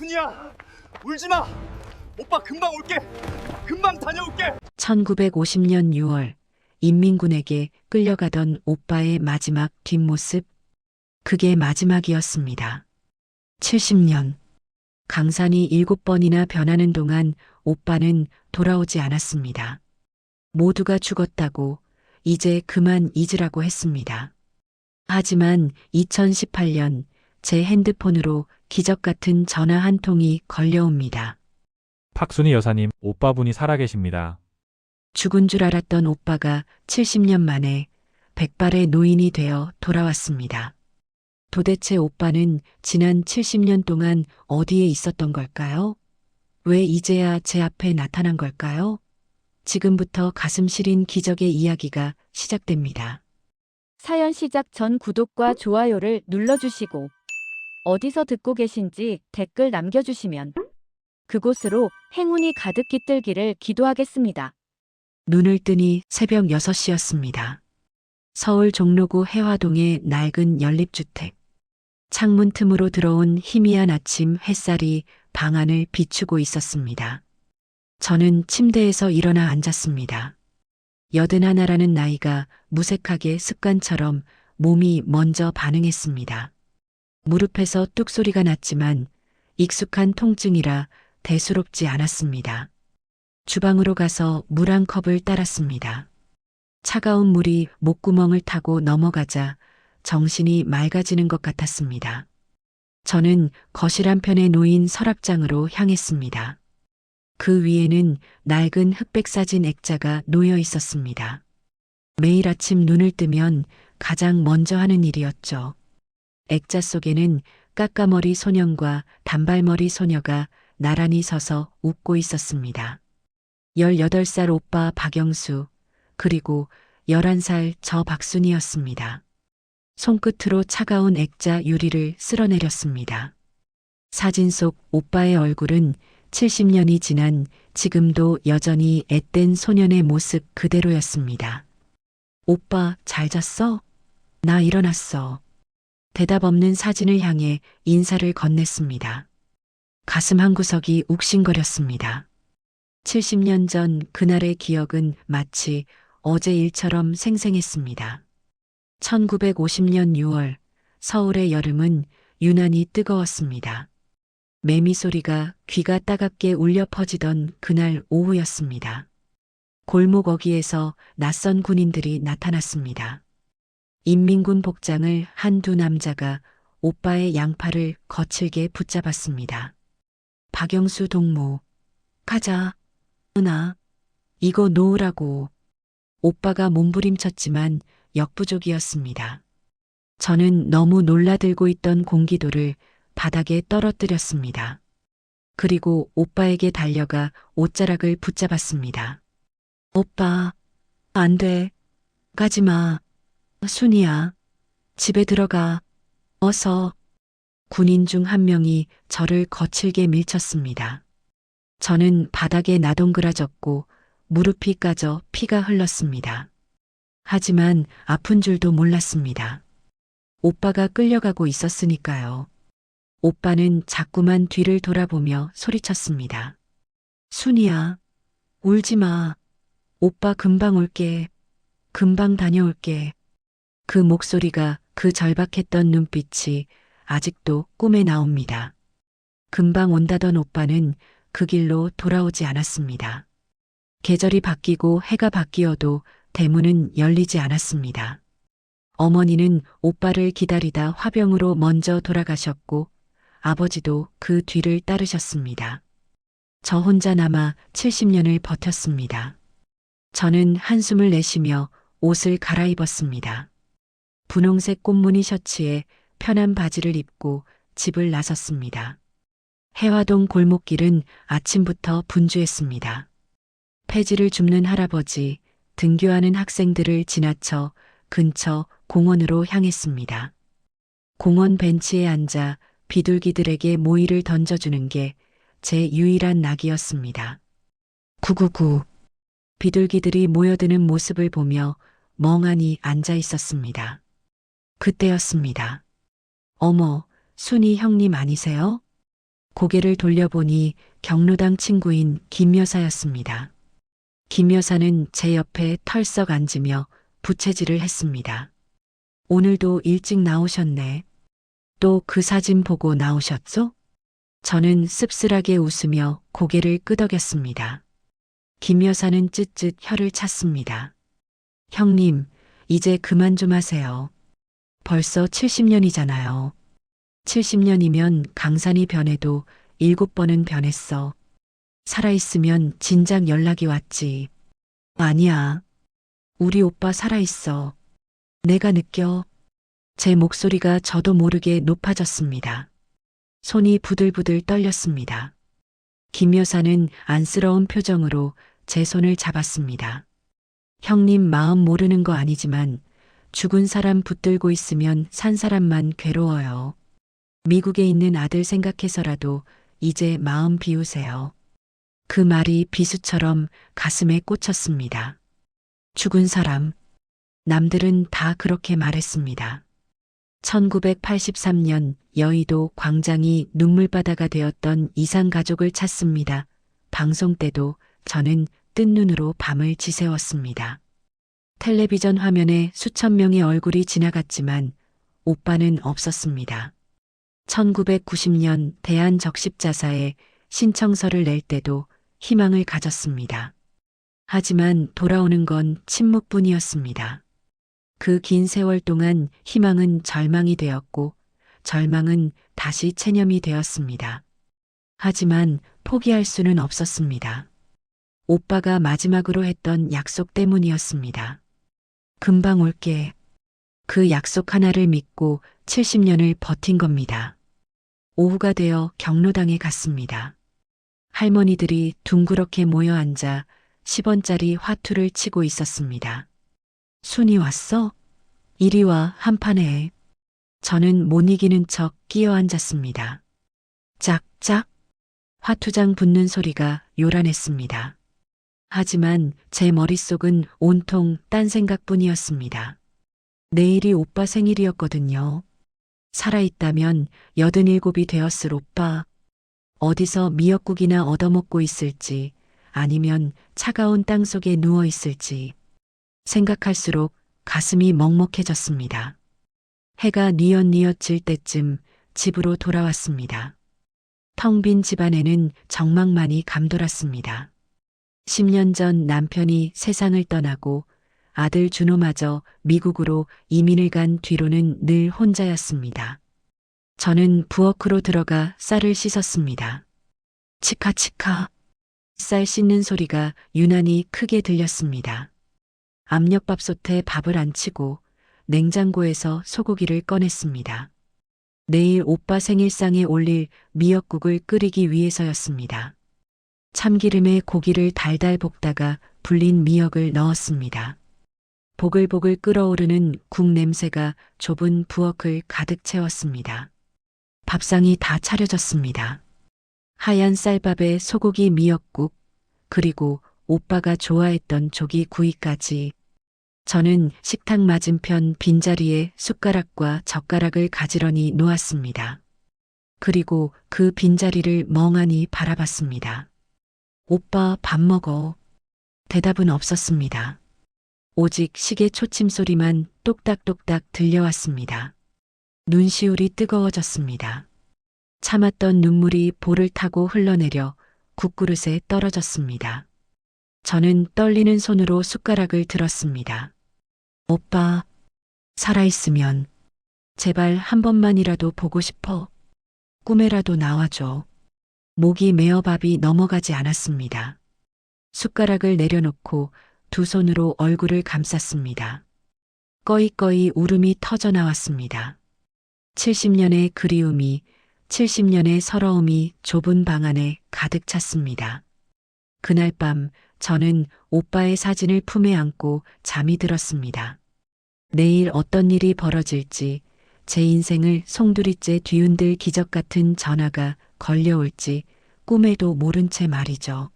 순이야, 울지 마. 오빠 금방 올게. 금방 다녀올게. 1950년 6월 인민군에게 끌려가던 오빠의 마지막 뒷모습, 그게 마지막이었습니다. 70년. 강산이 7번이나 변하는 동안 오빠는 돌아오지 않았습니다. 모두가 죽었다고 이제 그만 잊으라고 했습니다. 하지만 2018년 제 핸드폰으로 기적 같은 전화 한 통이 걸려옵니다. 탁순이 여사님, 오빠분이 살아계십니다. 죽은 줄 알았던 오빠가 70년 만에 백발의 노인이 되어 돌아왔습니다. 도대체 오빠는 지난 70년 동안 어디에 있었던 걸까요? 왜 이제야 제 앞에 나타난 걸까요? 지금부터 가슴 시린 기적의 이야기가 시작됩니다. 사연 시작 전 구독과 좋아요를 눌러주시고 어디서 듣고 계신지 댓글 남겨주시면 그곳으로 행운이 가득 깃들기를 기도하겠습니다. 눈을 뜨니 새벽 6시였습니다. 서울 종로구 해화동의 낡은 연립주택. 창문 틈으로 들어온 희미한 아침 햇살이 방 안을 비추고 있었습니다. 저는 침대에서 일어나 앉았습니다. 81라는 나이가 무색하게 습관처럼 몸이 먼저 반응했습니다. 무릎에서 뚝 소리가 났지만 익숙한 통증이라 대수롭지 않았습니다. 주방으로 가서 물 한 컵을 따랐습니다. 차가운 물이 목구멍을 타고 넘어가자 정신이 맑아지는 것 같았습니다. 저는 거실 한편에 놓인 서랍장으로 향했습니다. 그 위에는 낡은 흑백 사진 액자가 놓여 있었습니다. 매일 아침 눈을 뜨면 가장 먼저 하는 일이었죠. 액자 속에는 까까머리 소년과 단발머리 소녀가 나란히 서서 웃고 있었습니다. 18살 오빠 박영수, 그리고 11살 저 박순이었습니다. 손끝으로 차가운 액자 유리를 쓸어내렸습니다. 사진 속 오빠의 얼굴은 70년이 지난 지금도 여전히 앳된 소년의 모습 그대로였습니다. 오빠, 잘 잤어? 나 일어났어. 대답 없는 사진을 향해 인사를 건넸습니다. 가슴 한구석이 욱신거렸습니다. 70년 전 그날의 기억은 마치 어제 일처럼 생생했습니다. 1950년 6월 서울의 여름은 유난히 뜨거웠습니다. 매미 소리가 귀가 따갑게 울려 퍼지던 그날 오후였습니다. 골목 어귀에서 낯선 군인들이 나타났습니다. 인민군 복장을 한 두 남자가 오빠의 양팔을 거칠게 붙잡았습니다. 박영수 동무, 가자. 은아, 이거 놓으라고. 오빠가 몸부림쳤지만 역부족이었습니다. 저는 너무 놀라들고 있던 공기도를 바닥에 떨어뜨렸습니다. 그리고 오빠에게 달려가 옷자락을 붙잡았습니다. 오빠, 안 돼. 가지 마. 순이야. 집에 들어가. 어서. 군인 중 한 명이 저를 거칠게 밀쳤습니다. 저는 바닥에 나동그라졌고 무릎이 까져 피가 흘렀습니다. 하지만 아픈 줄도 몰랐습니다. 오빠가 끌려가고 있었으니까요. 오빠는 자꾸만 뒤를 돌아보며 소리쳤습니다. 순이야, 울지 마. 오빠 금방 올게. 금방 다녀올게. 그 목소리가, 그 절박했던 눈빛이 아직도 꿈에 나옵니다. 금방 온다던 오빠는 그 길로 돌아오지 않았습니다. 계절이 바뀌고 해가 바뀌어도 대문은 열리지 않았습니다. 어머니는 오빠를 기다리다 화병으로 먼저 돌아가셨고 아버지도 그 뒤를 따르셨습니다. 저 혼자 남아 70년을 버텼습니다. 저는 한숨을 내쉬며 옷을 갈아입었습니다. 분홍색 꽃무늬 셔츠에 편한 바지를 입고 집을 나섰습니다. 해화동 골목길은 아침부터 분주했습니다. 폐지를 줍는 할아버지, 등교하는 학생들을 지나쳐 근처 공원으로 향했습니다. 공원 벤치에 앉아 비둘기들에게 모이를 던져주는 게 제 유일한 낙이었습니다. 999. 비둘기들이 모여드는 모습을 보며 멍하니 앉아 있었습니다. 그때였습니다. 어머, 순이 형님 아니세요? 고개를 돌려보니 경로당 친구인 김 여사였습니다. 김 여사는 제 옆에 털썩 앉으며 부채질을 했습니다. 오늘도 일찍 나오셨네. 또 그 사진 보고 나오셨죠? 저는 씁쓸하게 웃으며 고개를 끄덕였습니다. 김 여사는 쯧쯧 혀를 찼습니다. 형님, 이제 그만 좀 하세요. 벌써 70년이잖아요. 70년이면 강산이 변해도 7번은 변했어. 살아있으면 진작 연락이 왔지. 아니야. 우리 오빠 살아있어. 내가 느껴. 제 목소리가 저도 모르게 높아졌습니다. 손이 부들부들 떨렸습니다. 김 여사는 안쓰러운 표정으로 제 손을 잡았습니다. 형님 마음 모르는 거 아니지만 죽은 사람 붙들고 있으면 산 사람만 괴로워요. 미국에 있는 아들 생각해서라도 이제 마음 비우세요. 그 말이 비수처럼 가슴에 꽂혔습니다. 죽은 사람. 남들은 다 그렇게 말했습니다. 1983년 여의도 광장이 눈물바다가 되었던 이상가족을 찾습니다. 방송 때도 저는 뜬 눈으로 밤을 지새웠습니다. 텔레비전 화면에 수천 명의 얼굴이 지나갔지만 오빠는 없었습니다. 1990년 대한적십자사에 신청서를 낼 때도 희망을 가졌습니다. 하지만 돌아오는 건 침묵뿐이었습니다. 그 긴 세월 동안 희망은 절망이 되었고 절망은 다시 체념이 되었습니다. 하지만 포기할 수는 없었습니다. 오빠가 마지막으로 했던 약속 때문이었습니다. 금방 올게. 그 약속 하나를 믿고 70년을 버틴 겁니다. 오후가 되어 경로당에 갔습니다. 할머니들이 둥그렇게 모여 앉아 10원짜리 화투를 치고 있었습니다. 순이 왔어? 이리 와, 한판 해. 저는 못 이기는 척 끼어 앉았습니다. 짝짝. 화투장 붙는 소리가 요란했습니다. 하지만 제 머릿속은 온통 딴 생각뿐이었습니다. 내일이 오빠 생일이었거든요. 살아있다면 87이 되었을 오빠. 어디서 미역국이나 얻어먹고 있을지 아니면 차가운 땅 속에 누워 있을지 생각할수록 가슴이 먹먹해졌습니다. 해가 뉘엿뉘엿 질 때쯤 집으로 돌아왔습니다. 텅 빈 집안에는 정막만이 감돌았습니다. 10년 전 남편이 세상을 떠나고 아들 준호마저 미국으로 이민을 간 뒤로는 늘 혼자였습니다. 저는 부엌으로 들어가 쌀을 씻었습니다. 치카치카. 쌀 씻는 소리가 유난히 크게 들렸습니다. 압력밥솥에 밥을 안 치고 냉장고에서 소고기를 꺼냈습니다. 내일 오빠 생일상에 올릴 미역국을 끓이기 위해서였습니다. 참기름에 고기를 달달 볶다가 불린 미역을 넣었습니다. 보글보글 끓어오르는 국 냄새가 좁은 부엌을 가득 채웠습니다. 밥상이 다 차려졌습니다. 하얀 쌀밥에 소고기 미역국, 그리고 오빠가 좋아했던 조기 구이까지. 저는 식탁 맞은편 빈자리에 숟가락과 젓가락을 가지런히 놓았습니다. 그리고 그 빈자리를 멍하니 바라봤습니다. 오빠 밥 먹어. 대답은 없었습니다. 오직 시계 초침 소리만 똑딱똑딱 들려왔습니다. 눈시울이 뜨거워졌습니다. 참았던 눈물이 볼을 타고 흘러내려 국그릇에 떨어졌습니다. 저는 떨리는 손으로 숟가락을 들었습니다. 오빠, 살아있으면 제발 한 번만이라도 보고 싶어. 꿈에라도 나와줘. 목이 메어 밥이 넘어가지 않았습니다. 숟가락을 내려놓고 두 손으로 얼굴을 감쌌습니다. 꺼이꺼이 울음이 터져 나왔습니다. 70년의 그리움이, 70년의 서러움이 좁은 방 안에 가득 찼습니다. 그날 밤 저는 오빠의 사진을 품에 안고 잠이 들었습니다. 내일 어떤 일이 벌어질지, 제 인생을 송두리째 뒤흔들 기적 같은 전화가 걸려올지 꿈에도 모른 채 말이죠.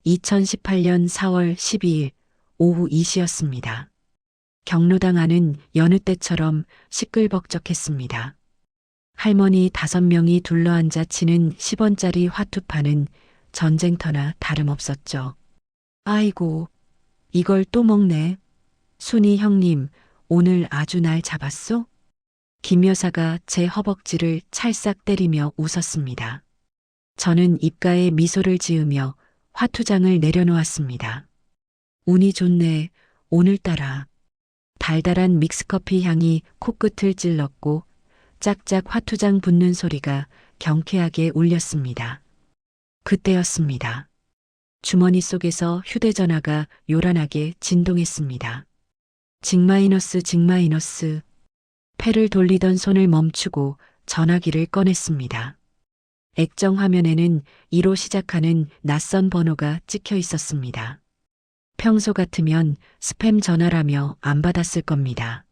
2018년 4월 12일 오후 2시였습니다. 경로당 안은 여느 때처럼 시끌벅적했습니다. 할머니 5명이 둘러앉아 치는 10원짜리 화투판은 전쟁터나 다름없었죠. 아이고, 이걸 또 먹네. 순이 형님, 오늘 아주 날 잡았소? 김 여사가 제 허벅지를 찰싹 때리며 웃었습니다. 저는 입가에 미소를 지으며 화투장을 내려놓았습니다. 운이 좋네, 오늘따라. 달달한 믹스커피 향이 코끝을 찔렀고 짝짝 화투장 붙는 소리가 경쾌하게 울렸습니다. 그때였습니다. 주머니 속에서 휴대전화가 요란하게 진동했습니다. 징마이너스. 패를 돌리던 손을 멈추고 전화기를 꺼냈습니다. 액정 화면에는 2로 시작하는 낯선 번호가 찍혀 있었습니다. 평소 같으면 스팸 전화라며 안 받았을 겁니다.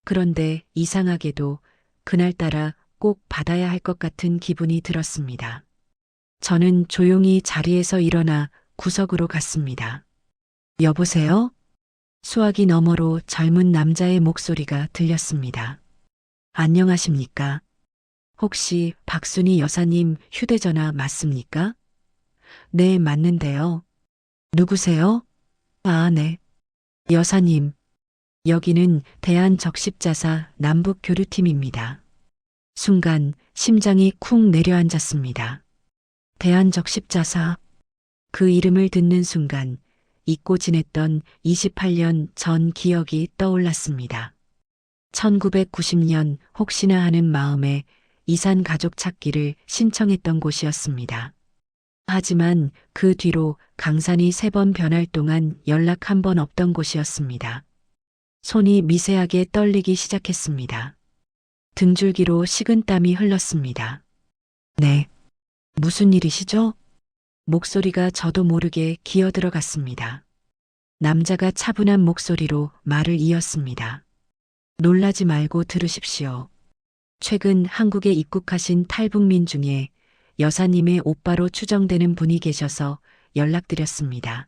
그런데 이상하게도 그날따라 꼭 받아야 할 것 같은 기분이 들었습니다. 저는 조용히 자리에서 일어나 구석으로 갔습니다. 여보세요? 수화기 너머로 젊은 남자의 목소리가 들렸습니다. 안녕하십니까? 혹시 박순희 여사님 휴대전화 맞습니까? 네, 맞는데요. 누구세요? 아, 네. 여사님, 여기는 대한적십자사 남북교류팀입니다. 순간 심장이 쿵 내려앉았습니다. 대한적십자사. 그 이름을 듣는 순간 잊고 지냈던 28년 전 기억이 떠올랐습니다. 1990년 혹시나 하는 마음에 이산 가족 찾기를 신청했던 곳이었습니다. 하지만 그 뒤로 강산이 3번 변할 동안 연락 한 번 없던 곳이었습니다. 손이 미세하게 떨리기 시작했습니다. 등줄기로 식은땀이 흘렀습니다. 네. 무슨 일이시죠? 목소리가 저도 모르게 기어들어갔습니다. 남자가 차분한 목소리로 말을 이었습니다. 놀라지 말고 들으십시오. 최근 한국에 입국하신 탈북민 중에 여사님의 오빠로 추정되는 분이 계셔서 연락드렸습니다.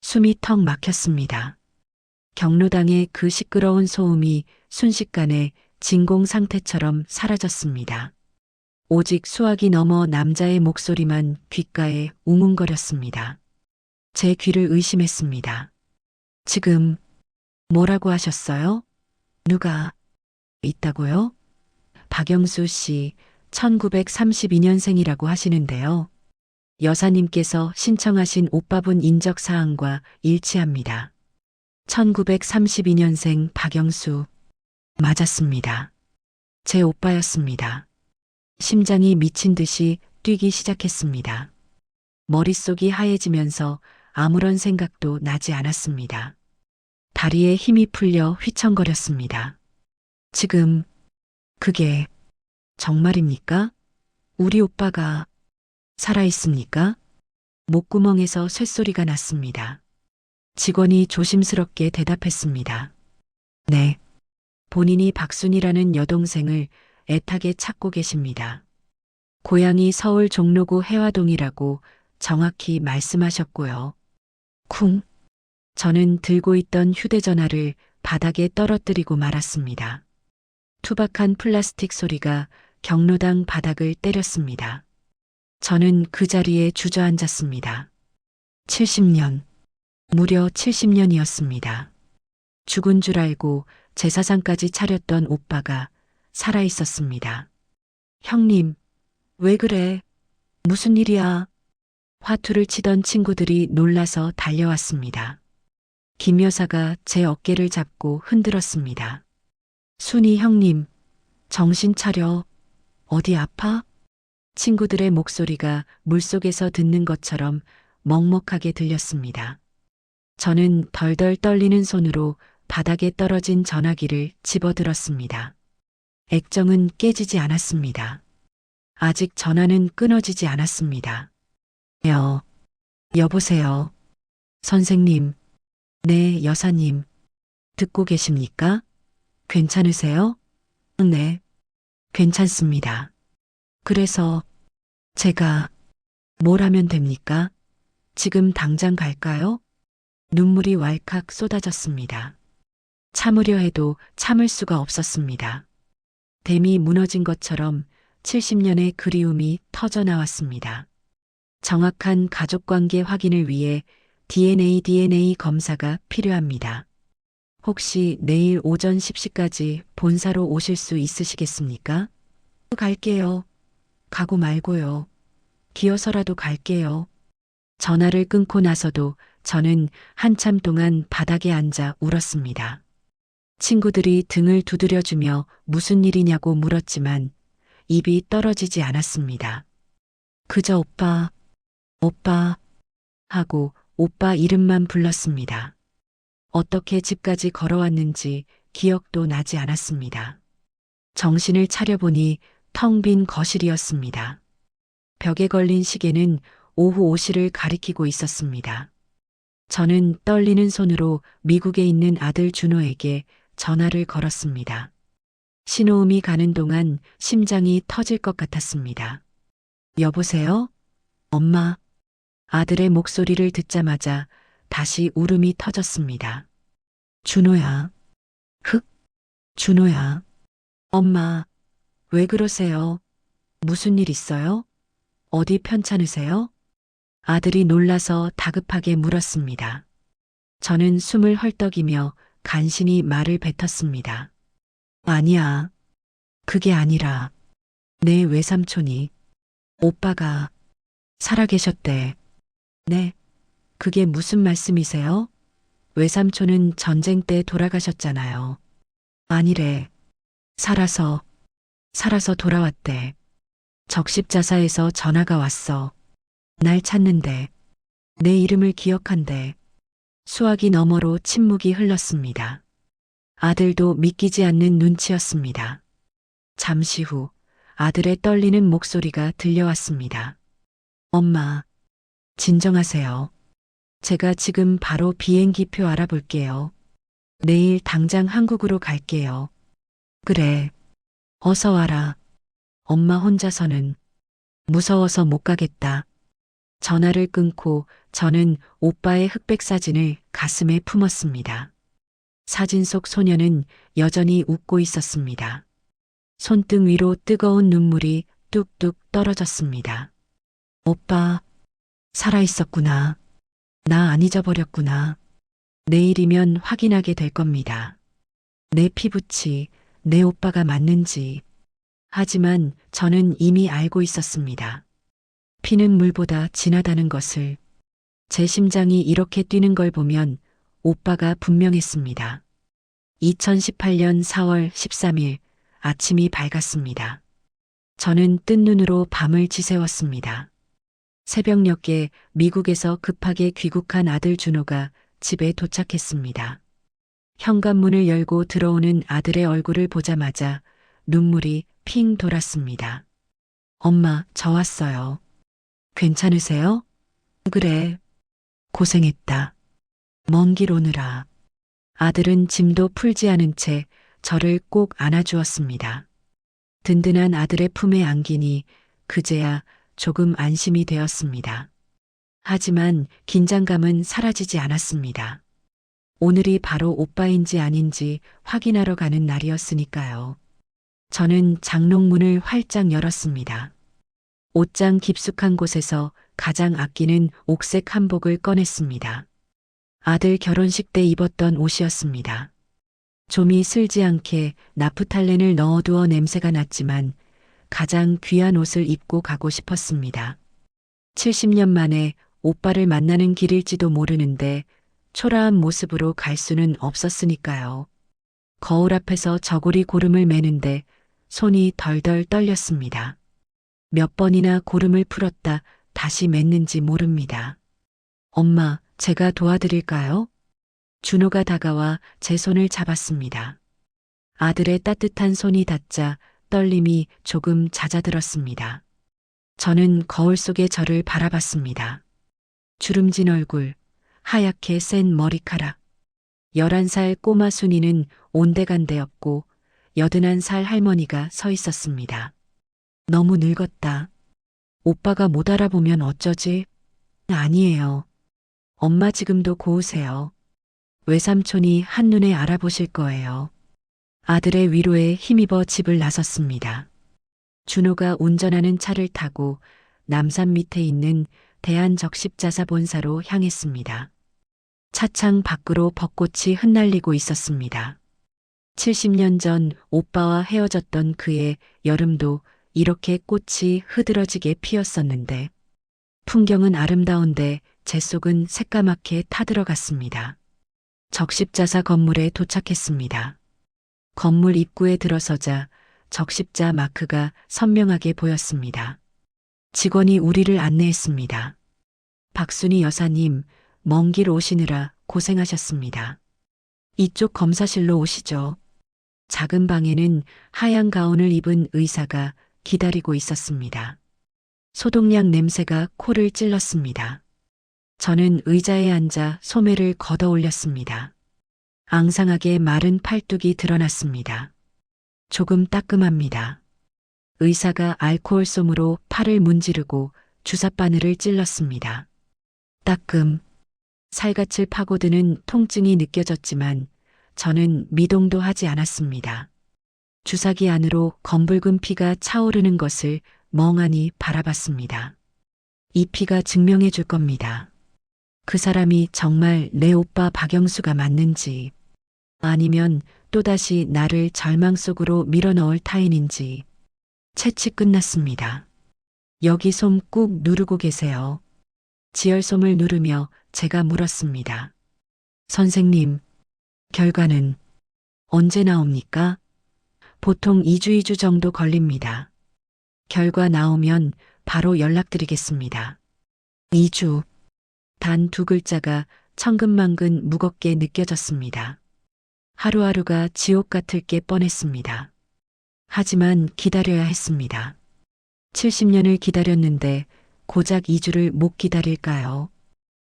숨이 턱 막혔습니다. 경로당의 그 시끄러운 소음이 순식간에 진공 상태처럼 사라졌습니다. 오직 수화기 너머 남자의 목소리만 귓가에 웅웅거렸습니다. 제 귀를 의심했습니다. 지금 뭐라고 하셨어요? 누가 있다고요? 박영수 씨, 1932년생이라고 하시는데요. 여사님께서 신청하신 오빠분 인적사항과 일치합니다. 1932년생 박영수. 맞았습니다. 제 오빠였습니다. 심장이 미친 듯이 뛰기 시작했습니다. 머릿속이 하얘지면서 아무런 생각도 나지 않았습니다. 다리에 힘이 풀려 휘청거렸습니다. 지금 그게 정말입니까? 우리 오빠가 살아있습니까? 목구멍에서 쇳소리가 났습니다. 직원이 조심스럽게 대답했습니다. 네. 본인이 박순이라는 여동생을 애타게 찾고 계십니다. 고향이 서울 종로구 해화동이라고 정확히 말씀하셨고요. 쿵. 저는 들고 있던 휴대전화를 바닥에 떨어뜨리고 말았습니다. 투박한 플라스틱 소리가 경로당 바닥을 때렸습니다. 저는 그 자리에 주저앉았습니다. 70년. 무려 70년이었습니다. 죽은 줄 알고 제사상까지 차렸던 오빠가 살아 있었습니다. 형님, 왜 그래? 무슨 일이야? 화투를 치던 친구들이 놀라서 달려왔습니다. 김 여사가 제 어깨를 잡고 흔들었습니다. 순이 형님, 정신 차려. 어디 아파? 친구들의 목소리가 물속에서 듣는 것처럼 먹먹하게 들렸습니다. 저는 덜덜 떨리는 손으로 바닥에 떨어진 전화기를 집어들었습니다. 액정은 깨지지 않았습니다. 아직 전화는 끊어지지 않았습니다. 여보세요. 선생님. 네, 여사님. 듣고 계십니까? 괜찮으세요? 네. 괜찮습니다. 그래서 제가 뭘 하면 됩니까? 지금 당장 갈까요? 눈물이 왈칵 쏟아졌습니다. 참으려 해도 참을 수가 없었습니다. 댐이 무너진 것처럼 70년의 그리움이 터져 나왔습니다. 정확한 가족관계 확인을 위해 DNA 검사가 필요합니다. 혹시 내일 오전 10시까지 본사로 오실 수 있으시겠습니까? 갈게요. 가고 말고요. 기어서라도 갈게요. 전화를 끊고 나서도 저는 한참 동안 바닥에 앉아 울었습니다. 친구들이 등을 두드려주며 무슨 일이냐고 물었지만 입이 떨어지지 않았습니다. 그저 오빠, 오빠 하고 오빠 이름만 불렀습니다. 어떻게 집까지 걸어왔는지 기억도 나지 않았습니다. 정신을 차려보니 텅 빈 거실이었습니다. 벽에 걸린 시계는 오후 5시를 가리키고 있었습니다. 저는 떨리는 손으로 미국에 있는 아들 준호에게 전화를 걸었습니다. 신호음이 가는 동안 심장이 터질 것 같았습니다. 여보세요? 엄마. 아들의 목소리를 듣자마자 다시 울음이 터졌습니다. 준호야. 준호야. 엄마, 왜 그러세요? 무슨 일 있어요? 어디 편찮으세요? 아들이 놀라서 다급하게 물었습니다. 저는 숨을 헐떡이며 간신히 말을 뱉었습니다. 아니야. 그게 아니라 내 외삼촌이 오빠가 살아계셨대. 네. 그게 무슨 말씀이세요? 외삼촌은 전쟁 때 돌아가셨잖아요. 아니래. 살아서 돌아왔대. 적십자사에서 전화가 왔어. 날 찾는데. 내 이름을 기억한대. 수화기 너머로 침묵이 흘렀습니다. 아들도 믿기지 않는 눈치였습니다. 잠시 후 아들의 떨리는 목소리가 들려왔습니다. 엄마, 진정하세요. 제가 지금 바로 비행기표 알아볼게요. 내일 당장 한국으로 갈게요. 그래. 어서 와라. 엄마 혼자서는 무서워서 못 가겠다. 전화를 끊고 저는 오빠의 흑백 사진을 가슴에 품었습니다. 사진 속 소녀는 여전히 웃고 있었습니다. 손등 위로 뜨거운 눈물이 뚝뚝 떨어졌습니다. 오빠, 살아있었구나. 나 안 잊어버렸구나. 내일이면 확인하게 될 겁니다. 내 피부치, 내 오빠가 맞는지. 하지만 저는 이미 알고 있었습니다. 피는 물보다 진하다는 것을. 제 심장이 이렇게 뛰는 걸 보면 오빠가 분명했습니다. 2018년 4월 13일 아침이 밝았습니다. 저는 뜬 눈으로 밤을 지새웠습니다. 새벽녘에 미국에서 급하게 귀국한 아들 준호가 집에 도착했습니다. 현관문을 열고 들어오는 아들의 얼굴을 보자마자 눈물이 핑 돌았습니다. 엄마, 저 왔어요. 괜찮으세요? 그래. 고생했다. 먼 길 오느라. 아들은 짐도 풀지 않은 채 저를 꼭 안아주었습니다. 든든한 아들의 품에 안기니 그제야 조금 안심이 되었습니다. 하지만 긴장감은 사라지지 않았습니다. 오늘이 바로 오빠인지 아닌지 확인하러 가는 날이었으니까요. 저는 장롱문을 활짝 열었습니다. 옷장 깊숙한 곳에서 가장 아끼는 옥색 한복을 꺼냈습니다. 아들 결혼식 때 입었던 옷이었습니다. 좀이 슬지 않게 나프탈렌을 넣어두어 냄새가 났지만 가장 귀한 옷을 입고 가고 싶었습니다. 70년 만에 오빠를 만나는 길일지도 모르는데 초라한 모습으로 갈 수는 없었으니까요. 거울 앞에서 저고리 고름을 매는데 손이 덜덜 떨렸습니다. 몇 번이나 고름을 풀었다 다시 맸는지 모릅니다. 엄마, 제가 도와드릴까요? 준호가 다가와 제 손을 잡았습니다. 아들의 따뜻한 손이 닿자 떨림이 조금 잦아들었습니다. 저는 거울 속에 저를 바라봤습니다. 주름진 얼굴, 하얗게 센 머리카락. 11살 꼬마 순이는 온데간데였고 81살 할머니가 서 있었습니다. 너무 늙었다. 오빠가 못 알아보면 어쩌지? 아니에요. 엄마 지금도 고우세요. 외삼촌이 한눈에 알아보실 거예요. 아들의 위로에 힘입어 집을 나섰습니다. 준호가 운전하는 차를 타고 남산 밑에 있는 대한적십자사본사로 향했습니다. 차창 밖으로 벚꽃이 흩날리고 있었습니다. 70년 전 오빠와 헤어졌던 그의 여름도 이렇게 꽃이 흐드러지게 피었었는데 풍경은 아름다운데 제 속은 새까맣게 타들어갔습니다. 적십자사 건물에 도착했습니다. 건물 입구에 들어서자 적십자 마크가 선명하게 보였습니다. 직원이 우리를 안내했습니다. 박순희 여사님, 먼 길 오시느라 고생하셨습니다. 이쪽 검사실로 오시죠. 작은 방에는 하얀 가운을 입은 의사가 기다리고 있었습니다. 소독약 냄새가 코를 찔렀습니다. 저는 의자에 앉아 소매를 걷어 올렸습니다. 앙상하게 마른 팔뚝이 드러났습니다. 조금 따끔합니다. 의사가 알코올 솜으로 팔을 문지르고 주사바늘을 찔렀습니다. 따끔. 살갗을 파고드는 통증이 느껴졌지만 저는 미동도 하지 않았습니다. 주사기 안으로 검붉은 피가 차오르는 것을 멍하니 바라봤습니다. 이 피가 증명해 줄 겁니다. 그 사람이 정말 내 오빠 박영수가 맞는지 아니면 또다시 나를 절망 속으로 밀어넣을 타인인지 채취 끝났습니다. 여기 솜 꾹 누르고 계세요. 지혈솜을 누르며 제가 물었습니다. 선생님, 결과는 언제 나옵니까? 보통 2주 정도 걸립니다. 결과 나오면 바로 연락드리겠습니다. 2주. 단 두 글자가 천근만근 무겁게 느껴졌습니다. 하루하루가 지옥 같을 게 뻔했습니다. 하지만 기다려야 했습니다. 70년을 기다렸는데 고작 2주를 못 기다릴까요?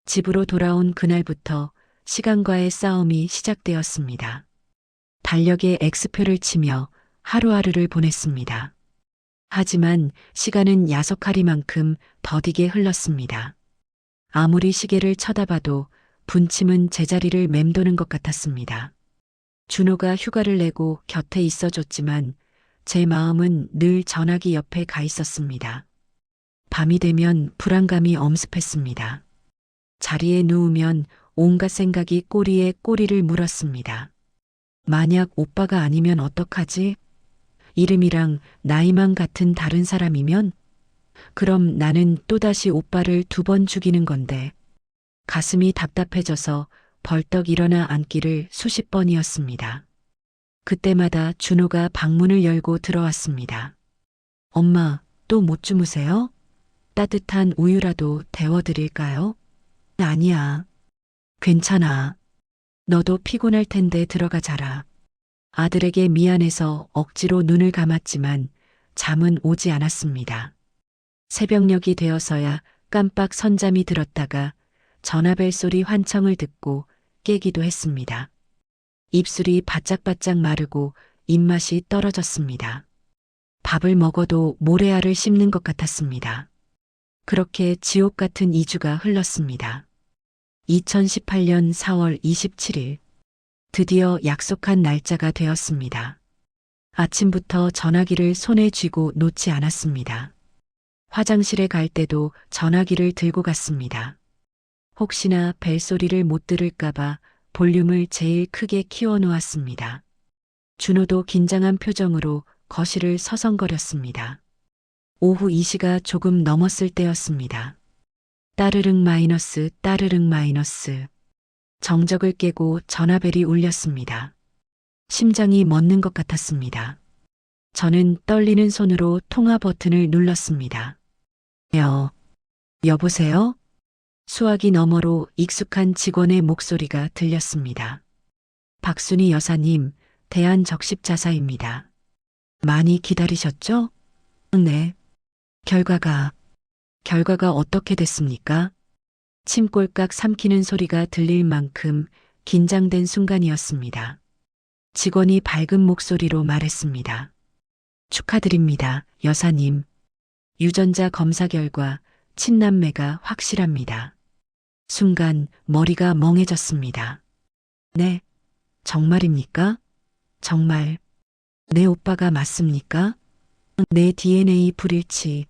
집으로 돌아온 그날부터 시간과의 싸움이 시작되었습니다. 달력에 X표를 치며 하루하루를 보냈습니다. 하지만 시간은 야속하리만큼 더디게 흘렀습니다. 아무리 시계를 쳐다봐도 분침은 제자리를 맴도는 것 같았습니다. 준호가 휴가를 내고 곁에 있어줬지만 제 마음은 늘 전화기 옆에 가 있었습니다. 밤이 되면 불안감이 엄습했습니다. 자리에 누우면 온갖 생각이 꼬리에 꼬리를 물었습니다. 만약 오빠가 아니면 어떡하지? 이름이랑 나이만 같은 다른 사람이면? 그럼 나는 또다시 오빠를 2번 죽이는 건데. 가슴이 답답해져서 벌떡 일어나 앉기를 수십 번이었습니다. 그때마다 준호가 방문을 열고 들어왔습니다. 엄마, 또 못 주무세요? 따뜻한 우유라도 데워드릴까요? 아니야. 괜찮아. 너도 피곤할 텐데 들어가 자라. 아들에게 미안해서 억지로 눈을 감았지만 잠은 오지 않았습니다. 새벽녘이 되어서야 깜빡 선잠이 들었다가 전화벨 소리 환청을 듣고 깨기도 했습니다. 입술이 바짝바짝 마르고 입맛이 떨어졌습니다. 밥을 먹어도 모래알을 씹는 것 같았습니다. 그렇게 지옥 같은 2주가 흘렀습니다. 2018년 4월 27일. 드디어 약속한 날짜가 되었습니다. 아침부터 전화기를 손에 쥐고 놓지 않았습니다. 화장실에 갈 때도 전화기를 들고 갔습니다. 혹시나 벨소리를 못 들을까봐 볼륨을 제일 크게 키워 놓았습니다. 준호도 긴장한 표정으로 거실을 서성거렸습니다. 오후 2시가 조금 넘었을 때였습니다. 따르릉 마이너스 따르릉 마이너스. 정적을 깨고 전화벨이 울렸습니다. 심장이 멎는 것 같았습니다. 저는 떨리는 손으로 통화 버튼을 눌렀습니다. 여보세요? 수화기 너머로 익숙한 직원의 목소리가 들렸습니다. 박순희 여사님, 대한적십자사입니다. 많이 기다리셨죠? 네. 결과가 어떻게 됐습니까? 침 꼴깍 삼키는 소리가 들릴 만큼 긴장된 순간이었습니다. 직원이 밝은 목소리로 말했습니다. 축하드립니다, 여사님. 유전자 검사 결과 친남매가 확실합니다. 순간 머리가 멍해졌습니다. 네, 정말입니까? 정말 내 오빠가 맞습니까? 내 DNA 불일치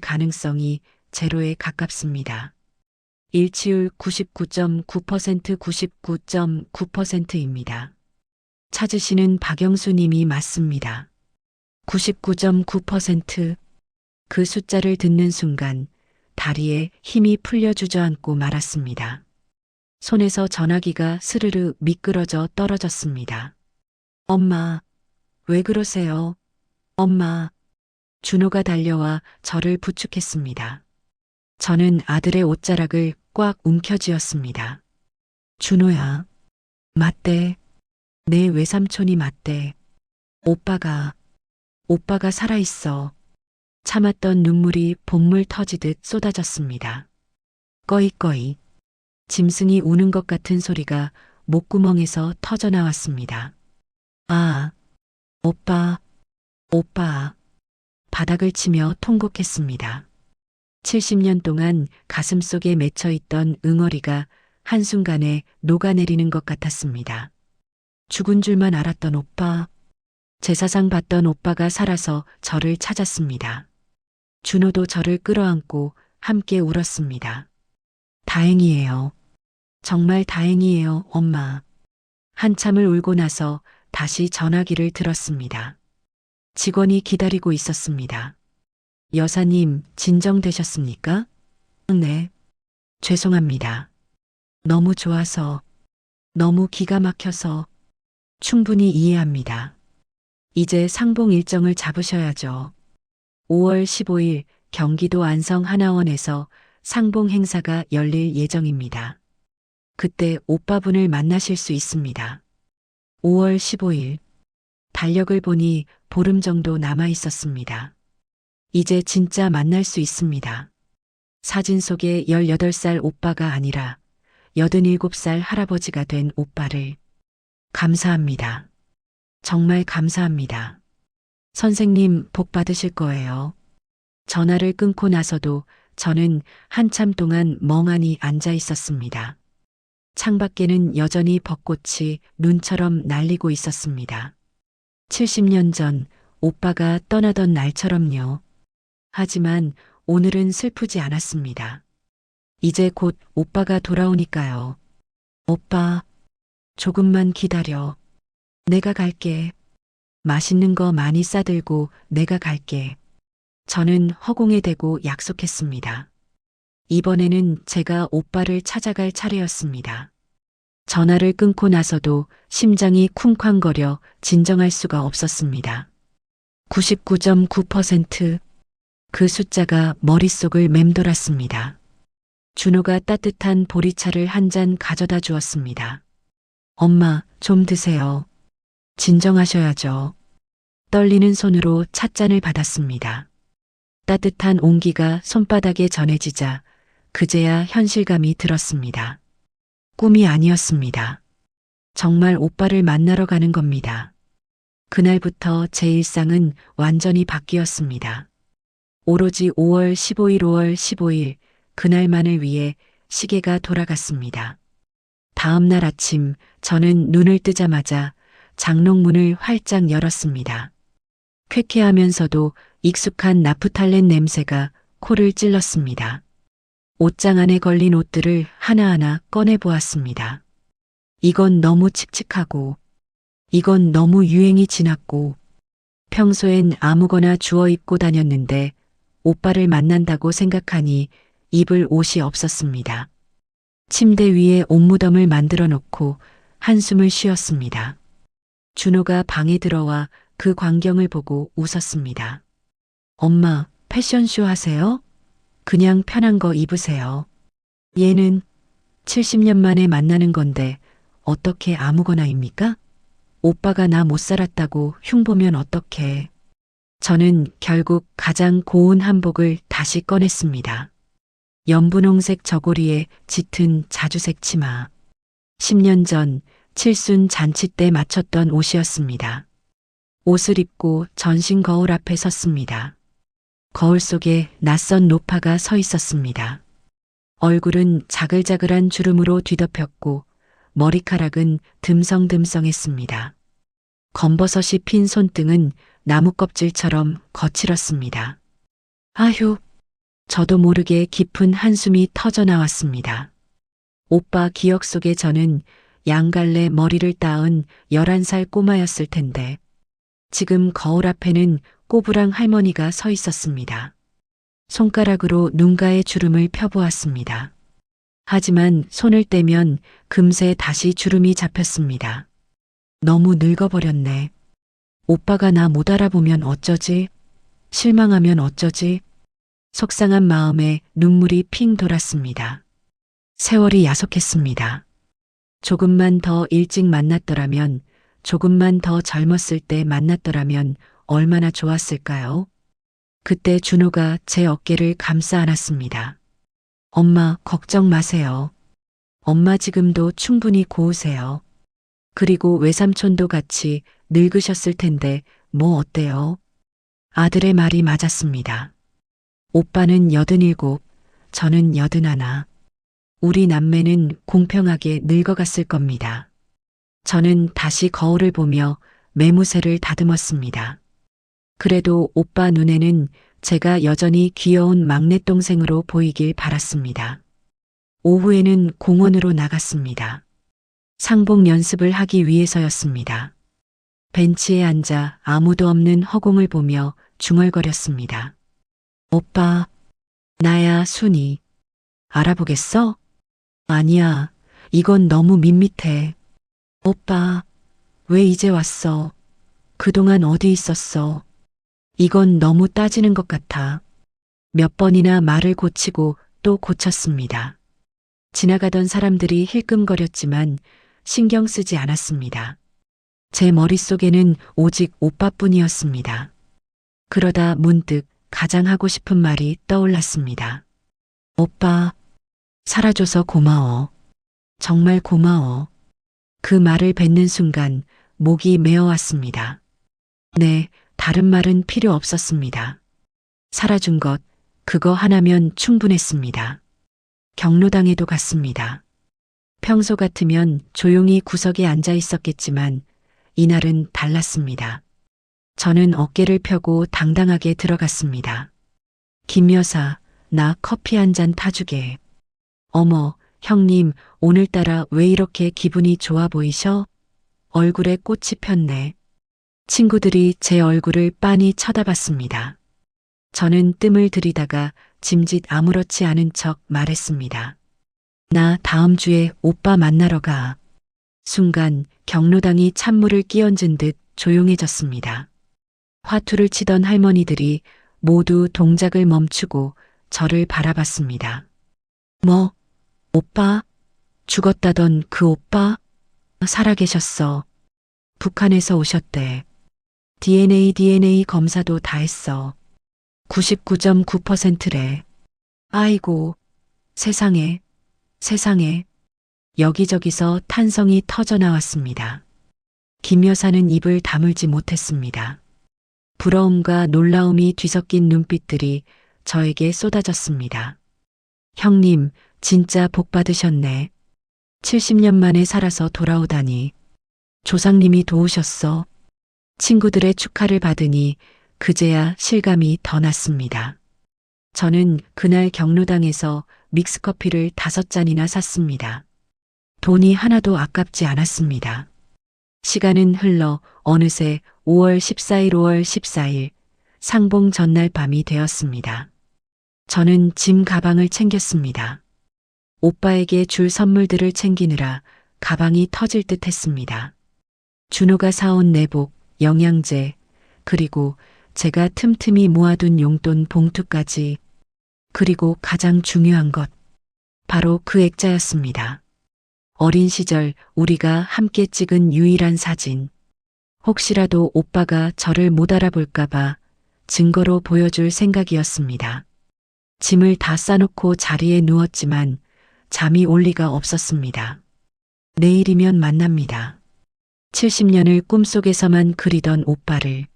가능성이 제로에 가깝습니다. 일치율 99.9% 99.9%입니다. 찾으시는 박영수 님이 맞습니다. 99.9%. 그 숫자를 듣는 순간 다리에 힘이 풀려 주저앉고 말았습니다. 손에서 전화기가 스르르 미끄러져 떨어졌습니다. 엄마, 왜 그러세요? 엄마. 준호가 달려와 저를 부축했습니다. 저는 아들의 옷자락을 꽉 움켜쥐었습니다. 준호야, 맞대. 내 외삼촌이 맞대. 오빠가 살아있어. 참았던 눈물이 본물 터지듯 쏟아졌습니다. 꺼이꺼이. 짐승이 우는 것 같은 소리가 목구멍에서 터져나왔습니다. 아, 오빠. 바닥을 치며 통곡했습니다. 70년 동안 가슴속에 맺혀있던 응어리가 한순간에 녹아내리는 것 같았습니다. 죽은 줄만 알았던 오빠. 제사상 받던 오빠가 살아서 저를 찾았습니다. 준호도 저를 끌어안고 함께 울었습니다. 다행이에요. 정말 다행이에요, 엄마. 한참을 울고 나서 다시 전화기를 들었습니다. 직원이 기다리고 있었습니다. 여사님, 진정되셨습니까? 네. 죄송합니다. 너무 좋아서, 너무 기가 막혀서 충분히 이해합니다. 이제 상봉 일정을 잡으셔야죠. 5월 15일 경기도 안성 하나원에서 상봉 행사가 열릴 예정입니다. 그때 오빠분을 만나실 수 있습니다. 5월 15일. 달력을 보니 보름 정도 남아 있었습니다. 이제 진짜 만날 수 있습니다. 사진 속의 18살 오빠가 아니라 87살 할아버지가 된 오빠를. 감사합니다. 정말 감사합니다. 선생님, 복 받으실 거예요. 전화를 끊고 나서도 저는 한참 동안 멍하니 앉아 있었습니다. 창밖에는 여전히 벚꽃이 눈처럼 날리고 있었습니다. 70년 전 오빠가 떠나던 날처럼요. 하지만 오늘은 슬프지 않았습니다. 이제 곧 오빠가 돌아오니까요. 오빠, 조금만 기다려. 내가 갈게. 맛있는 거 많이 싸들고 내가 갈게. 저는 허공에 대고 약속했습니다. 이번에는 제가 오빠를 찾아갈 차례였습니다. 전화를 끊고 나서도 심장이 쿵쾅거려 진정할 수가 없었습니다. 99.9%. 그 숫자가 머릿속을 맴돌았습니다. 준호가 따뜻한 보리차를 한 잔 가져다 주었습니다. 엄마, 좀 드세요. 진정하셔야죠. 떨리는 손으로 찻잔을 받았습니다. 따뜻한 온기가 손바닥에 전해지자 그제야 현실감이 들었습니다. 꿈이 아니었습니다. 정말 오빠를 만나러 가는 겁니다. 그날부터 제 일상은 완전히 바뀌었습니다. 오로지 5월 15일 그날만을 위해 시계가 돌아갔습니다. 다음 날 아침 저는 눈을 뜨자마자 장롱문을 활짝 열었습니다. 쾌쾌하면서도 익숙한 나프탈렌 냄새가 코를 찔렀습니다. 옷장 안에 걸린 옷들을 하나하나 꺼내보았습니다. 이건 너무 칙칙하고, 이건 너무 유행이 지났고, 평소엔 아무거나 주워 입고 다녔는데 오빠를 만난다고 생각하니 입을 옷이 없었습니다. 침대 위에 옷무덤을 만들어 놓고 한숨을 쉬었습니다. 준호가 방에 들어와 그 광경을 보고 웃었습니다. 엄마, 패션쇼 하세요? 그냥 편한 거 입으세요. 얘는 70년 만에 만나는 건데 어떻게 아무거나입니까? 오빠가 나 못 살았다고 흉보면 어떡해. 저는 결국 가장 고운 한복을 다시 꺼냈습니다. 연분홍색 저고리에 짙은 자주색 치마. 10년 전 칠순 잔치 때 맞췄던 옷이었습니다. 옷을 입고 전신 거울 앞에 섰습니다. 거울 속에 낯선 노파가 서 있었습니다. 얼굴은 자글자글한 주름으로 뒤덮였고 머리카락은 듬성듬성했습니다. 검버섯이 핀 손등은 나무 껍질처럼 거칠었습니다. 아휴, 저도 모르게 깊은 한숨이 터져 나왔습니다. 오빠 기억 속에 저는 양갈래 머리를 따은 11살 꼬마였을 텐데 지금 거울 앞에는 꼬부랑 할머니가 서 있었습니다. 손가락으로 눈가의 주름을 펴보았습니다. 하지만 손을 떼면 금세 다시 주름이 잡혔습니다. 너무 늙어버렸네. 오빠가 나 못 알아보면 어쩌지? 실망하면 어쩌지? 속상한 마음에 눈물이 핑 돌았습니다. 세월이 야속했습니다. 조금만 더 일찍 만났더라면, 조금만 더 젊었을 때 만났더라면 얼마나 좋았을까요? 그때 준호가 제 어깨를 감싸 안았습니다. 엄마, 걱정 마세요. 엄마 지금도 충분히 고우세요. 그리고 외삼촌도 같이 늙으셨을 텐데 뭐 어때요? 아들의 말이 맞았습니다. 오빠는 87, 저는 81. 우리 남매는 공평하게 늙어갔을 겁니다. 저는 다시 거울을 보며 매무새를 다듬었습니다. 그래도 오빠 눈에는 제가 여전히 귀여운 막내동생으로 보이길 바랐습니다. 오후에는 공원으로 나갔습니다. 상봉 연습을 하기 위해서였습니다. 벤치에 앉아 아무도 없는 허공을 보며 중얼거렸습니다. 오빠, 나야 순이. 알아보겠어? 아니야, 이건 너무 밋밋해. 오빠, 왜 이제 왔어? 그동안 어디 있었어? 이건 너무 따지는 것 같아. 몇 번이나 말을 고치고 또 고쳤습니다. 지나가던 사람들이 힐끔거렸지만 신경 쓰지 않았습니다. 제 머릿속에는 오직 오빠뿐이었습니다. 그러다 문득 가장 하고 싶은 말이 떠올랐습니다. 오빠, 살아줘서 고마워. 정말 고마워. 그 말을 뱉는 순간 목이 메어왔습니다. 네, 다른 말은 필요 없었습니다. 살아준 것, 그거 하나면 충분했습니다. 경로당에도 갔습니다. 평소 같으면 조용히 구석에 앉아 있었겠지만 이날은 달랐습니다. 저는 어깨를 펴고 당당하게 들어갔습니다. 김 여사, 나 커피 한 잔 타주게. 어머, 형님, 오늘따라 왜 이렇게 기분이 좋아 보이셔? 얼굴에 꽃이 폈네. 친구들이 제 얼굴을 빤히 쳐다봤습니다. 저는 뜸을 들이다가 짐짓 아무렇지 않은 척 말했습니다. 나 다음 주에 오빠 만나러 가. 순간 경로당이 찬물을 끼얹은 듯 조용해졌습니다. 화투를 치던 할머니들이 모두 동작을 멈추고 저를 바라봤습니다. 뭐, 오빠? 죽었다던 그 오빠? 살아계셨어. 북한에서 오셨대. DNA 검사도 다 했어. 99.9%래. 아이고, 세상에, 세상에. 여기저기서 탄성이 터져 나왔습니다. 김 여사는 입을 다물지 못했습니다. 부러움과 놀라움이 뒤섞인 눈빛들이 저에게 쏟아졌습니다. 형님, 진짜 복 받으셨네. 70년 만에 살아서 돌아오다니. 조상님이 도우셨어. 친구들의 축하를 받으니 그제야 실감이 더 났습니다. 저는 그날 경로당에서 믹스커피를 5잔이나 샀습니다. 돈이 하나도 아깝지 않았습니다. 시간은 흘러 어느새 5월 14일 상봉 전날 밤이 되었습니다. 저는 짐 가방을 챙겼습니다. 오빠에게 줄 선물들을 챙기느라 가방이 터질 듯 했습니다. 준호가 사온 내복, 영양제, 그리고 제가 틈틈이 모아둔 용돈 봉투까지, 그리고 가장 중요한 것, 바로 그 액자였습니다. 어린 시절 우리가 함께 찍은 유일한 사진. 혹시라도 오빠가 저를 못 알아볼까봐 증거로 보여줄 생각이었습니다. 짐을 다 싸놓고 자리에 누웠지만 잠이 올 리가 없었습니다. 내일이면 만납니다. 70년을 꿈속에서만 그리던 오빠를.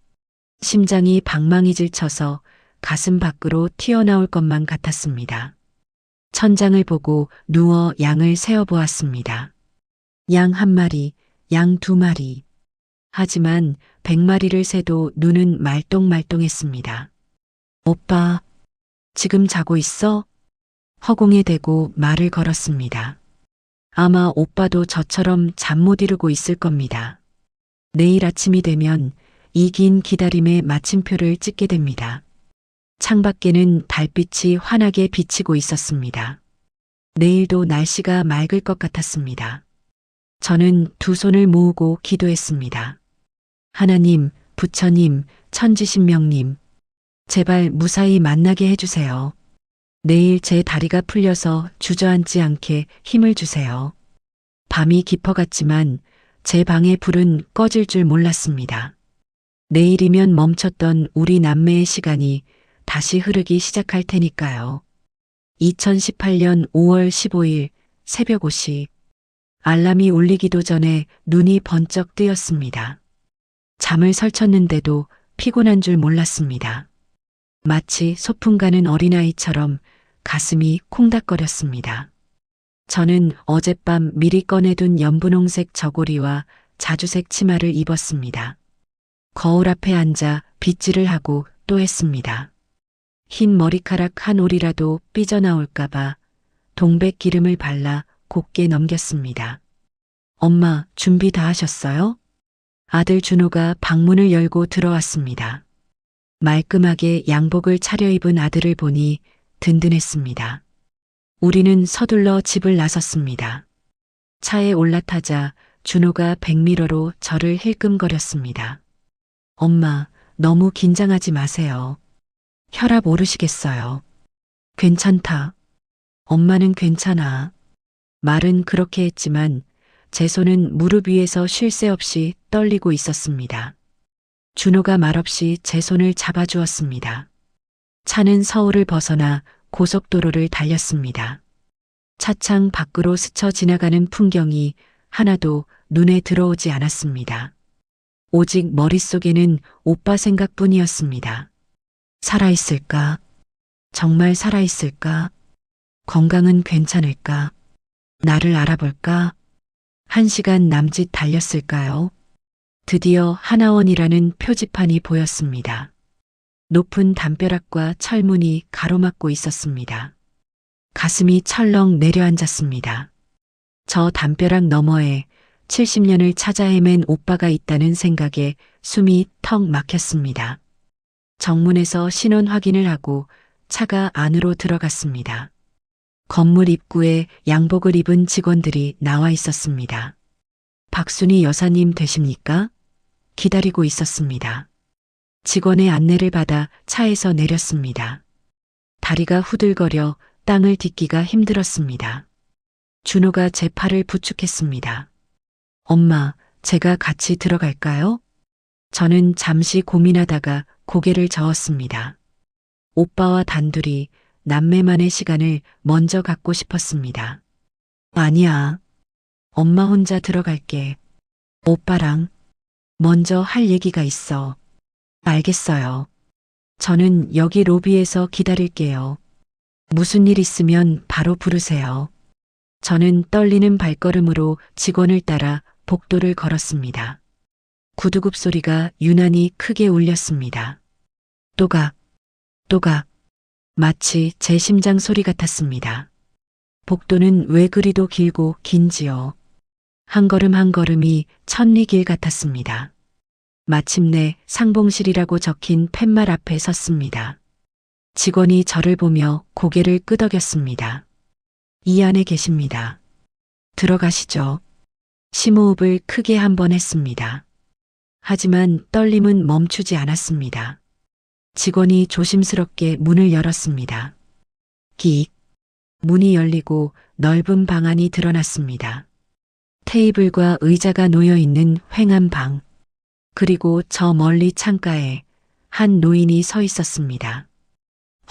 심장이 방망이질 쳐서 가슴 밖으로 튀어나올 것만 같았습니다. 천장을 보고 누워 양을 세어보았습니다. 양 1마리, 양 2마리. 하지만 100마리를 세도 눈은 말똥말똥했습니다. 오빠, 지금 자고 있어? 허공에 대고 말을 걸었습니다. 아마 오빠도 저처럼 잠 못 이루고 있을 겁니다. 내일 아침이 되면 이 긴 기다림의 마침표를 찍게 됩니다. 창밖에는 달빛이 환하게 비치고 있었습니다. 내일도 날씨가 맑을 것 같았습니다. 저는 두 손을 모으고 기도했습니다. 하나님, 부처님, 천지신명님, 제발 무사히 만나게 해주세요. 내일 제 다리가 풀려서 주저앉지 않게 힘을 주세요. 밤이 깊어갔지만 제 방의 불은 꺼질 줄 몰랐습니다. 내일이면 멈췄던 우리 남매의 시간이 다시 흐르기 시작할 테니까요. 2018년 5월 15일 새벽 5시 알람이 울리기도 전에 눈이 번쩍 뜨였습니다. 잠을 설쳤는데도 피곤한 줄 몰랐습니다. 마치 소풍 가는 어린아이처럼 가슴이 콩닥거렸습니다. 저는 어젯밤 미리 꺼내둔 연분홍색 저고리와 자주색 치마를 입었습니다. 거울 앞에 앉아 빗질을 하고 또 했습니다. 흰 머리카락 한 올이라도 삐져나올까봐 동백 기름을 발라 곱게 넘겼습니다. 엄마, 준비 다 하셨어요? 아들 준호가 방문을 열고 들어왔습니다. 말끔하게 양복을 차려입은 아들을 보니 든든했습니다. 우리는 서둘러 집을 나섰습니다. 차에 올라타자 준호가 백미러로 저를 힐끔거렸습니다. 엄마, 너무 긴장하지 마세요. 혈압 오르시겠어요. 괜찮다. 엄마는 괜찮아. 말은 그렇게 했지만 제 손은 무릎 위에서 쉴 새 없이 떨리고 있었습니다. 준호가 말없이 제 손을 잡아주었습니다. 차는 서울을 벗어나 고속도로를 달렸습니다. 차창 밖으로 스쳐 지나가는 풍경이 하나도 눈에 들어오지 않았습니다. 오직 머릿속에는 오빠 생각뿐이었습니다. 살아있을까? 정말 살아있을까? 건강은 괜찮을까? 나를 알아볼까? 1시간 남짓 달렸을까요? 드디어 하나원이라는 표지판이 보였습니다. 높은 담벼락과 철문이 가로막고 있었습니다. 가슴이 철렁 내려앉았습니다. 저 담벼락 너머에 70년을 찾아 헤맨 오빠가 있다는 생각에 숨이 턱 막혔습니다. 정문에서 신원 확인을 하고 차가 안으로 들어갔습니다. 건물 입구에 양복을 입은 직원들이 나와 있었습니다. 박순희 여사님 되십니까? 기다리고 있었습니다. 직원의 안내를 받아 차에서 내렸습니다. 다리가 후들거려 땅을 딛기가 힘들었습니다. 준호가 제 팔을 부축했습니다. 엄마, 제가 같이 들어갈까요? 저는 잠시 고민하다가 고개를 저었습니다. 오빠와 단둘이 남매만의 시간을 먼저 갖고 싶었습니다. 아니야. 엄마 혼자 들어갈게. 오빠랑 먼저 할 얘기가 있어. 알겠어요. 저는 여기 로비에서 기다릴게요. 무슨 일 있으면 바로 부르세요. 저는 떨리는 발걸음으로 직원을 따라 복도를 걸었습니다. 구두굽 소리가 유난히 크게 울렸습니다. 또각, 또각. 마치 제 심장 소리 같았습니다. 복도는 왜 그리도 길고 긴지요. 한 걸음 한 걸음이 천리길 같았습니다. 마침내 상봉실이라고 적힌 팻말 앞에 섰습니다. 직원이 저를 보며 고개를 끄덕였습니다. 이 안에 계십니다. 들어가시죠. 심호흡을 크게 한 번 했습니다. 하지만 떨림은 멈추지 않았습니다. 직원이 조심스럽게 문을 열었습니다. 끽. 문이 열리고 넓은 방 안이 드러났습니다. 테이블과 의자가 놓여 있는 휑한 방. 그리고 저 멀리 창가에 한 노인이 서 있었습니다.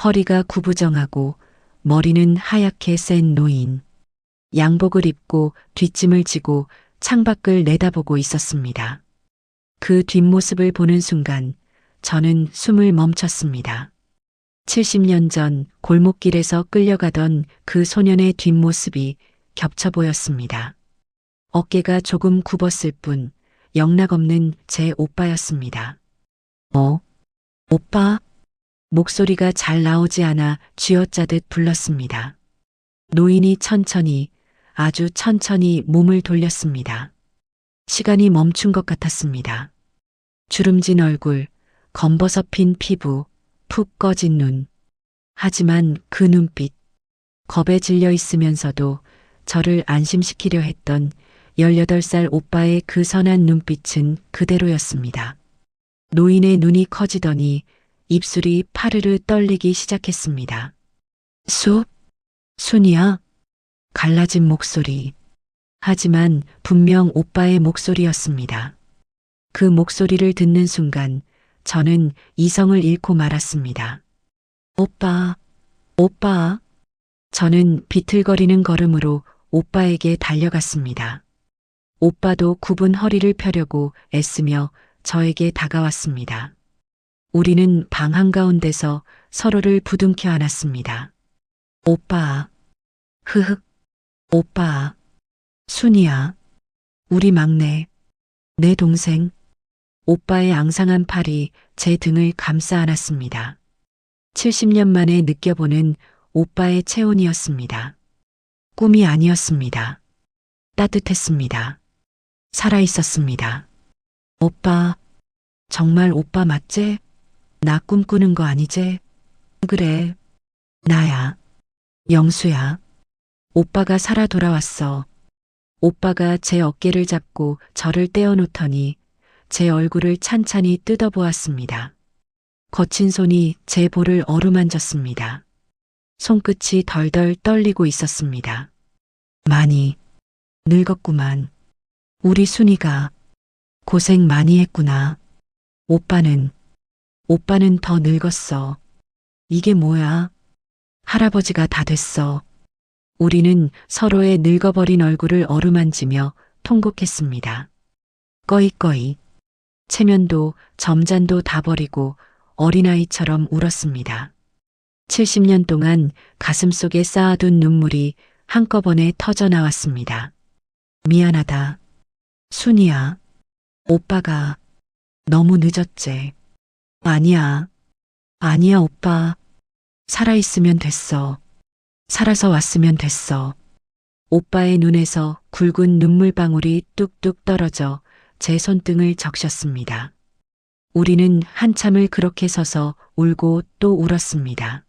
허리가 구부정하고 머리는 하얗게 센 노인. 양복을 입고 뒷짐을 지고 창밖을 내다보고 있었습니다. 그 뒷모습을 보는 순간 저는 숨을 멈췄습니다. 70년 전 골목길에서 끌려가던 그 소년의 뒷모습이 겹쳐 보였습니다. 어깨가 조금 굽었을 뿐 영락없는 제 오빠였습니다. 오빠? 목소리가 잘 나오지 않아 쥐어짜듯 불렀습니다. 노인이 천천히, 아주 천천히 몸을 돌렸습니다. 시간이 멈춘 것 같았습니다. 주름진 얼굴, 검버섯핀 피부, 푹 꺼진 눈. 하지만 그 눈빛, 겁에 질려 있으면서도 저를 안심시키려 했던 18살 오빠의 그 선한 눈빛은 그대로였습니다. 노인의 눈이 커지더니 입술이 파르르 떨리기 시작했습니다. 순이야? 갈라진 목소리. 하지만 분명 오빠의 목소리였습니다. 그 목소리를 듣는 순간 저는 이성을 잃고 말았습니다. 오빠. 저는 비틀거리는 걸음으로 오빠에게 달려갔습니다. 오빠도 굽은 허리를 펴려고 애쓰며 저에게 다가왔습니다. 우리는 방 한가운데서 서로를 부둥켜 안았습니다. 오빠. 오빠. 순이야. 우리 막내. 내 동생. 오빠의 앙상한 팔이 제 등을 감싸 안았습니다. 70년 만에 느껴보는 오빠의 체온이었습니다. 꿈이 아니었습니다. 따뜻했습니다. 살아있었습니다. 오빠, 정말 오빠 맞지? 나 꿈꾸는 거 아니지? 그래, 나야. 영수야. 오빠가 살아 돌아왔어. 오빠가 제 어깨를 잡고 저를 떼어놓더니 제 얼굴을 찬찬히 뜯어보았습니다. 거친 손이 제 볼을 어루만졌습니다. 손끝이 덜덜 떨리고 있었습니다. 많이 늙었구만. 우리 순이가 고생 많이 했구나. 오빠는 더 늙었어. 이게 뭐야? 할아버지가 다 됐어. 우리는 서로의 늙어버린 얼굴을 어루만지며 통곡했습니다. 꺼이꺼이. 체면도 점잔도 다 버리고 어린아이처럼 울었습니다. 70년 동안 가슴속에 쌓아둔 눈물이 한꺼번에 터져 나왔습니다. 미안하다. 순이야. 오빠가 너무 늦었지. 아니야 오빠. 살아있으면 됐어. 살아서 왔으면 됐어. 오빠의 눈에서 굵은 눈물방울이 뚝뚝 떨어져 제 손등을 적셨습니다. 우리는 한참을 그렇게 서서 울고 또 울었습니다.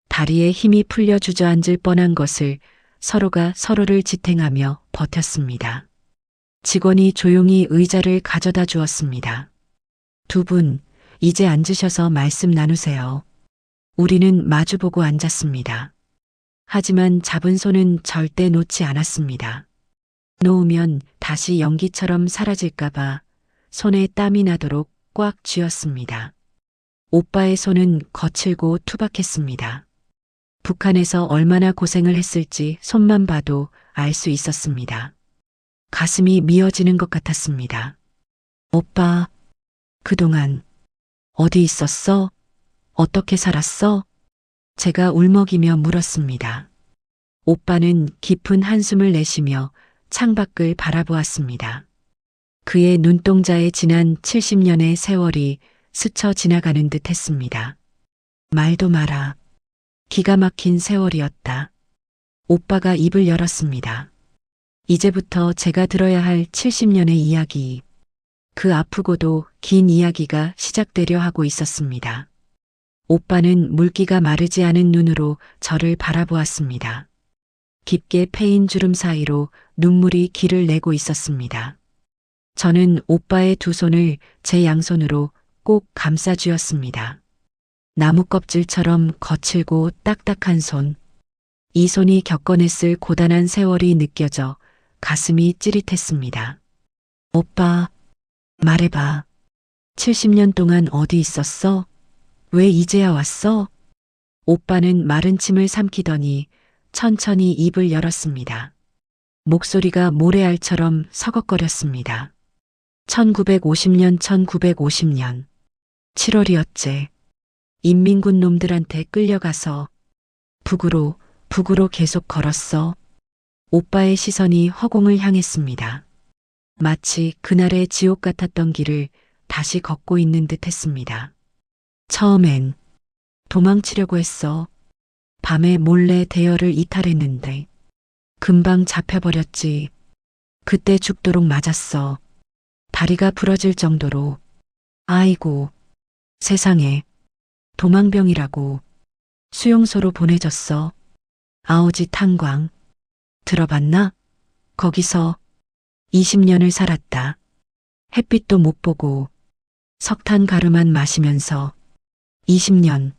다리에 힘이 풀려 주저앉을 뻔한 것을 서로가 서로를 지탱하며 버텼습니다. 직원이 조용히 의자를 가져다 주었습니다. 두 분, 이제 앉으셔서 말씀 나누세요. 우리는 마주보고 앉았습니다. 하지만 잡은 손은 절대 놓지 않았습니다. 놓으면 다시 연기처럼 사라질까봐 손에 땀이 나도록 꽉 쥐었습니다. 오빠의 손은 거칠고 투박했습니다. 북한에서 얼마나 고생을 했을지 손만 봐도 알 수 있었습니다. 가슴이 미어지는 것 같았습니다. 오빠, 그동안 어디 있었어? 어떻게 살았어? 제가 울먹이며 물었습니다. 오빠는 깊은 한숨을 내쉬며 창밖을 바라보았습니다. 그의 눈동자에 지난 70년의 세월이 스쳐 지나가는 듯 했습니다. 말도 마라. 기가 막힌 세월이었다. 오빠가 입을 열었습니다. 이제부터 제가 들어야 할 70년의 이야기. 그 아프고도 긴 이야기가 시작되려 하고 있었습니다. 오빠는 물기가 마르지 않은 눈으로 저를 바라보았습니다. 깊게 패인 주름 사이로 눈물이 길을 내고 있었습니다. 저는 오빠의 두 손을 제 양손으로 꼭 감싸 쥐었습니다. 나무 껍질처럼 거칠고 딱딱한 손. 이 손이 겪어냈을 고단한 세월이 느껴져 가슴이 찌릿했습니다. 오빠, 말해봐. 70년 동안 어디 있었어? 왜 이제야 왔어? 오빠는 마른 침을 삼키더니 천천히 입을 열었습니다. 목소리가 모래알처럼 서걱거렸습니다. 1950년 7월이었지. 인민군 놈들한테 끌려가서 북으로 계속 걸었어. 오빠의 시선이 허공을 향했습니다. 마치 그날의 지옥 같았던 길을 다시 걷고 있는 듯 했습니다. 처음엔 도망치려고 했어. 밤에 몰래 대여를 이탈했는데 금방 잡혀버렸지. 그때 죽도록 맞았어. 다리가 부러질 정도로. 아이고, 세상에. 도망병이라고. 수용소로 보내졌어. 아오지 탄광. 들어봤나? 거기서 20년을 살았다. 햇빛도 못 보고 석탄 가루만 마시면서 20년.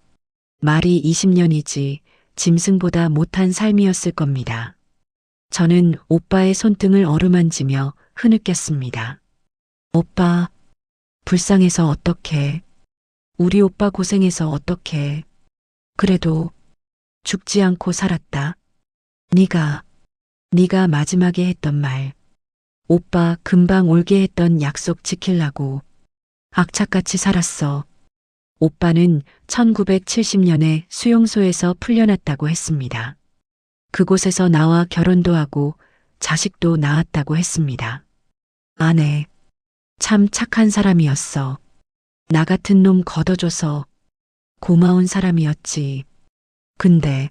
말이 20년이지 짐승보다 못한 삶이었을 겁니다. 저는 오빠의 손등을 어루만지며 흐느꼈습니다. 오빠, 불쌍해서 어떡해. 우리 오빠 고생해서 어떡해. 그래도 죽지 않고 살았다. 네가 마지막에 했던 말. 오빠 금방 올게 했던 약속 지키려고 악착같이 살았어. 오빠는 1970년에 수용소에서 풀려났다고 했습니다. 그곳에서 나와 결혼도 하고 자식도 낳았다고 했습니다. 아내, 참 착한 사람이었어. 나 같은 놈 걷어줘서 고마운 사람이었지. 근데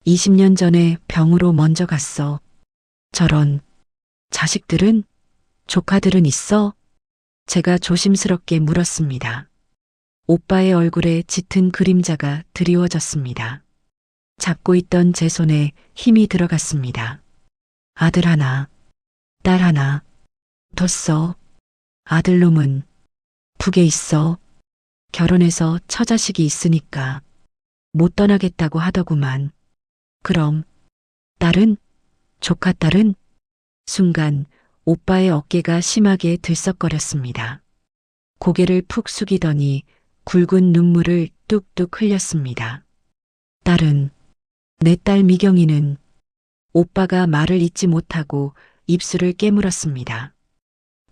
20년 전에 병으로 먼저 갔어. 저런, 자식들은? 조카들은 있어? 제가 조심스럽게 물었습니다. 오빠의 얼굴에 짙은 그림자가 드리워졌습니다. 잡고 있던 제 손에 힘이 들어갔습니다. 아들 하나, 딸 하나, 뒀어. 아들놈은 북에 있어. 결혼해서 처자식이 있으니까 못 떠나겠다고 하더구만. 그럼 딸은? 조카 딸은? 순간 오빠의 어깨가 심하게 들썩거렸습니다. 고개를 푹 숙이더니 굵은 눈물을 뚝뚝 흘렸습니다. 딸은, 내 딸 미경이는. 오빠가 말을 잇지 못하고 입술을 깨물었습니다.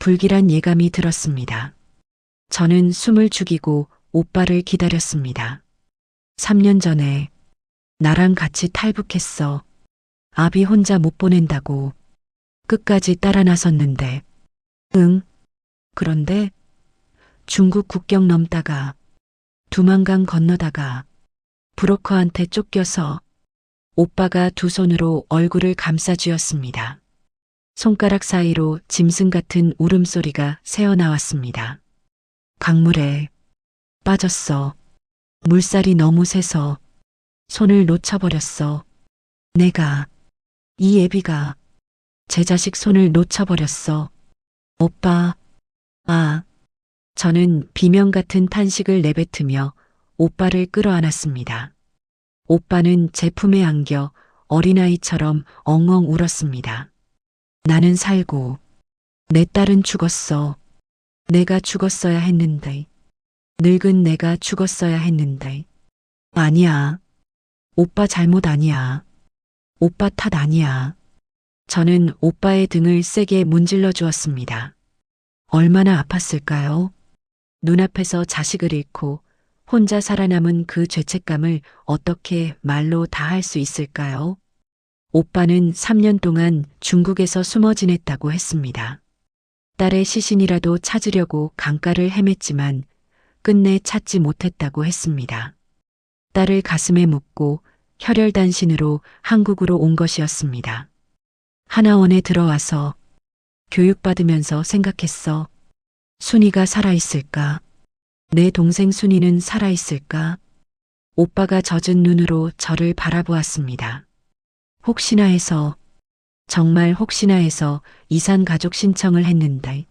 불길한 예감이 들었습니다. 저는 숨을 죽이고 오빠를 기다렸습니다. 3년 전에 나랑 같이 탈북했어. 아비 혼자 못 보낸다고 끝까지 따라 나섰는데. 응. 그런데 중국 국경 넘다가 두만강 건너다가 브로커한테 쫓겨서 오빠가 두 손으로 얼굴을 감싸쥐었습니다. 손가락 사이로 짐승 같은 울음소리가 새어나왔습니다. 강물에 빠졌어. 물살이 너무 세서 손을 놓쳐버렸어. 내가, 이 애비가 제 자식 손을 놓쳐버렸어. 오빠, 아. 저는 비명 같은 탄식을 내뱉으며 오빠를 끌어안았습니다. 오빠는 제 품에 안겨 어린아이처럼 엉엉 울었습니다. 나는 살고 내 딸은 죽었어. 내가 죽었어야 했는데. 늙은 내가 죽었어야 했는데. 아니야. 오빠 잘못 아니야. 오빠 탓 아니야. 저는 오빠의 등을 세게 문질러 주었습니다. 얼마나 아팠을까요? 눈앞에서 자식을 잃고 혼자 살아남은 그 죄책감을 어떻게 말로 다 할 수 있을까요? 오빠는 3년 동안 중국에서 숨어 지냈다고 했습니다. 딸의 시신이라도 찾으려고 강가를 헤맸지만 끝내 찾지 못했다고 했습니다. 딸을 가슴에 묻고 혈혈단신으로 한국으로 온 것이었습니다. 하나원에 들어와서 교육받으면서 생각했어. 순이가 살아있을까? 내 동생 순이는 살아있을까? 오빠가 젖은 눈으로 저를 바라보았습니다. 혹시나 해서, 정말 혹시나 해서 이산 가족 신청을 했는데